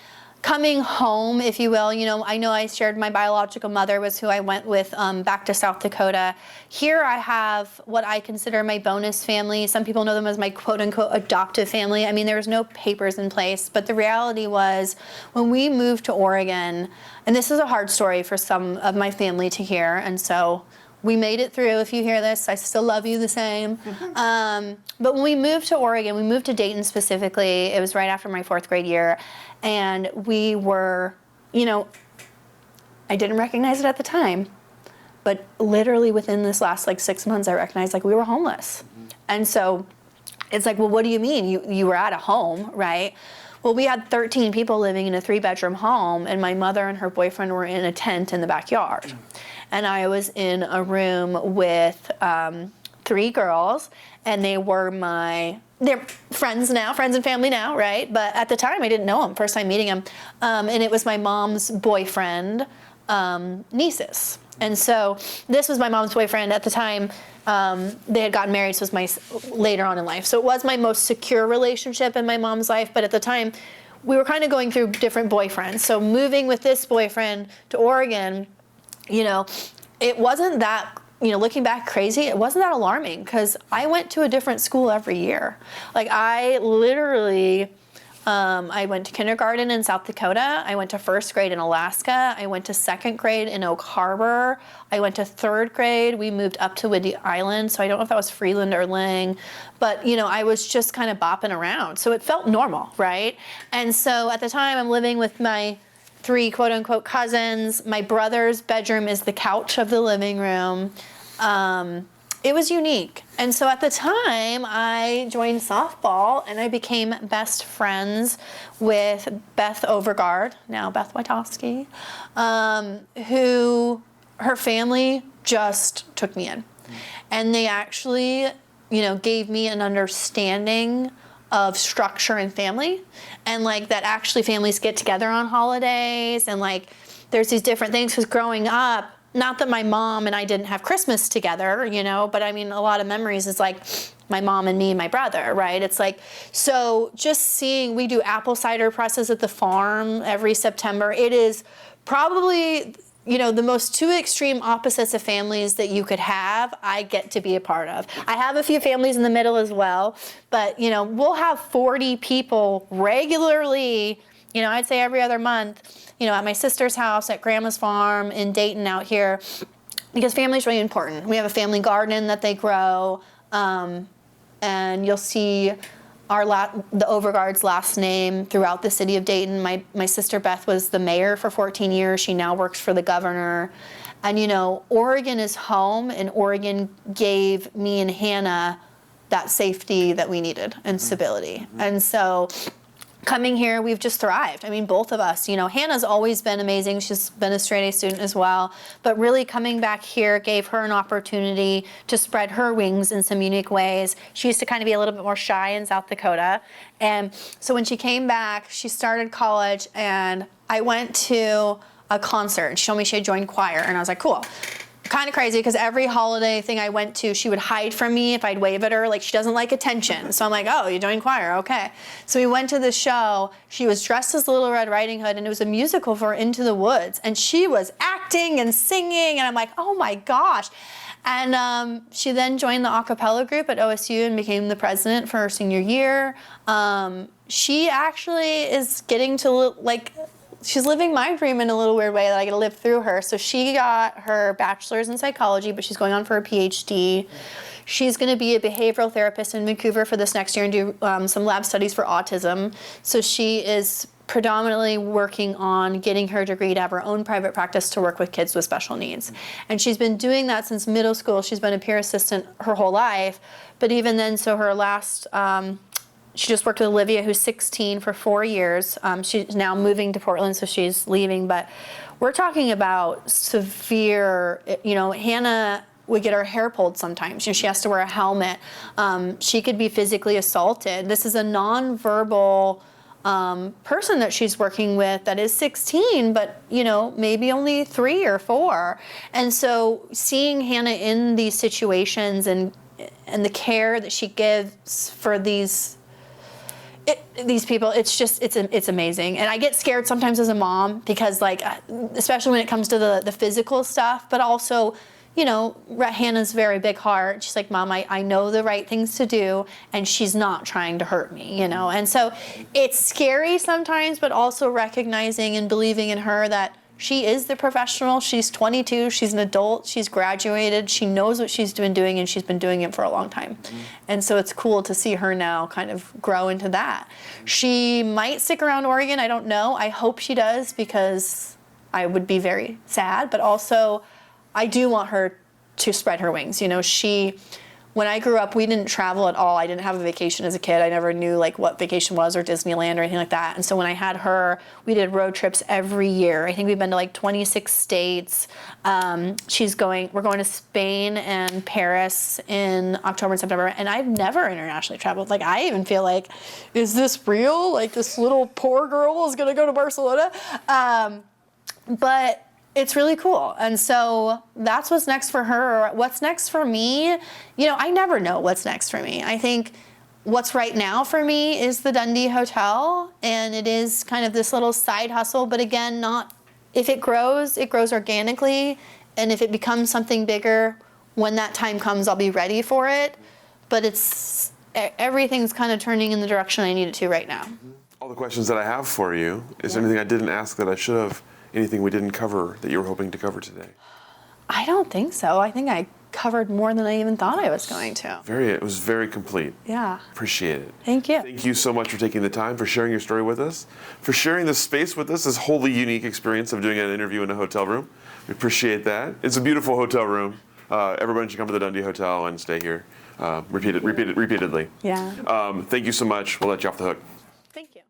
coming home, if you will, I know I shared my biological mother was who I went with back to South Dakota. Here I have what I consider my bonus family. Some people know them as my quote-unquote adoptive family. I mean, there was no papers in place, but the reality was when we moved to Oregon, and this is a hard story for some of my family to hear, and so we made it through. If you hear this, I still love you the same. But when we moved to Oregon, we moved to Dayton specifically. It was right after my 4th grade year. And we were, I didn't recognize it at the time, but literally within this last 6 months, I recognized we were homeless. And so it's like, well, what do you mean? You were at a home, right? Well, we had 13 people living in a 3-bedroom home, and my mother and her boyfriend were in a tent in the backyard. And I was in a room with 3 girls, and they're friends now, friends and family now, right? But at the time, I didn't know them, first time meeting them. And it was my mom's boyfriend, nieces. And so this was my mom's boyfriend at the time. They had gotten married, so it was later on in life. So it was my most secure relationship in my mom's life, but at the time, we were kind of going through different boyfriends. So moving with this boyfriend to Oregon, it wasn't that, looking back crazy, it wasn't that alarming because I went to a different school every year. I literally, I went to kindergarten in South Dakota. I went to 1st grade in Alaska. I went to 2nd grade in Oak Harbor. I went to 3rd grade. We moved up to Whidbey Island. So I don't know if that was Freeland or Lang, but I was just kind of bopping around. So it felt normal, right? And so at the time I'm living with my 3 quote-unquote cousins. My brother's bedroom is the couch of the living room. It was unique. And so at the time, I joined softball, and I became best friends with Beth Overgaard, now Beth Witowski, who her family just took me in. And they actually, gave me an understanding of structure and family, and that actually families get together on holidays, and there's these different things, because growing up, not that my mom and I didn't have Christmas together, you know, but I mean, a lot of memories is like my mom and me and my brother, right? It's like, so just seeing, we do apple cider presses at the farm every September. It is probably, you know, the most two extreme opposites of families that you could have, I get to be a part of. I have a few families in the middle as well, but, you know, we'll have 40 people regularly, you know, I'd say every other month, you know, at my sister's house, at grandma's farm, in Dayton out here, because family is really important. We have a family garden that they grow, and you'll see the Overgaard's last name throughout the city of Dayton. My sister Beth was the mayor for 14 years. She now works for the governor. And, you know, Oregon is home, and Oregon gave me and Hannah that safety that we needed and stability. Mm-hmm. And so coming here, we've just thrived. I mean, both of us, you know, Hannah's always been amazing. She's been a straight A student as well. But really coming back here gave her an opportunity to spread her wings in some unique ways. She used to kind of be a little bit more shy in South Dakota. And so when she came back, she started college, and I went to a concert, and she told me she had joined choir. And I was like, cool. Kind of crazy, because every holiday thing I went to, she would hide from me if I'd wave at her. Like, she doesn't like attention. So I'm like, oh, you joined choir, okay. So we went to the show. She was dressed as Little Red Riding Hood, and it was a musical for Into the Woods. And she was acting and singing, and I'm like, oh my gosh. And she then joined the a cappella group at OSU and became the president for her senior year. She actually is getting to like, she's living my dream in a little weird way that I get to live through her. So she got her bachelor's in psychology, but she's going on for a PhD. She's going to be a behavioral therapist in Vancouver for this next year and do some lab studies for autism. So she is predominantly working on getting her degree to have her own private practice to work with kids with special needs. And she's been doing that since middle school. She's been a peer assistant her whole life. But even then, so her last... she just worked with Olivia, who's 16, for 4 years. She's now moving to Portland, so she's leaving. But we're talking about severe, you know, Hannah would get her hair pulled sometimes. You know, she has to wear a helmet. She could be physically assaulted. This is a nonverbal person that she's working with that is 16, but, you know, maybe only 3 or 4. And so seeing Hannah in these situations and the care that she gives for these people, it's amazing. And I get scared sometimes as a mom because, like, especially when it comes to the physical stuff, but also, you know, Hannah's very big heart. She's like, Mom, I know the right things to do, and she's not trying to hurt me, you know? And so it's scary sometimes, but also recognizing and believing in her that she is the professional. She's 22. She's an adult. She's graduated. She knows what she's been doing, and she's been doing it for a long time. Mm-hmm. And so it's cool to see her now kind of grow into that. She might stick around Oregon. I don't know. I hope she does, because I would be very sad. But also, I do want her to spread her wings. You know, when I grew up, we didn't travel at all. I didn't have a vacation as a kid. I never knew like what vacation was or Disneyland or anything like that. And so when I had her, we did road trips every year. I think we've been to like 26 states. We're going to Spain and Paris in October and September. And I've never internationally traveled. Like, I even feel like, is this real? Like, this little poor girl is going to go to Barcelona? But it's really cool. And so that's what's next for her. What's next for me? You know, I never know what's next for me. I think what's right now for me is the Dundee Hotel. And it is kind of this little side hustle. But again, if it grows organically. And if it becomes something bigger, when that time comes, I'll be ready for it. But everything's kind of turning in the direction I need it to right now. All the questions that I have for you, is there anything I didn't ask that I should have? Anything we didn't cover that you were hoping to cover today? I don't think so. I think I covered more than I even thought I was going to. It was very complete. Yeah. Appreciate it. Thank you. Thank you so much for taking the time, for sharing your story with us, for sharing this space with us, this wholly unique experience of doing an interview in a hotel room. We appreciate that. It's a beautiful hotel room. Everyone should come to the Dundee Hotel and stay here. Repeatedly. Yeah. Thank you so much. We'll let you off the hook. Thank you.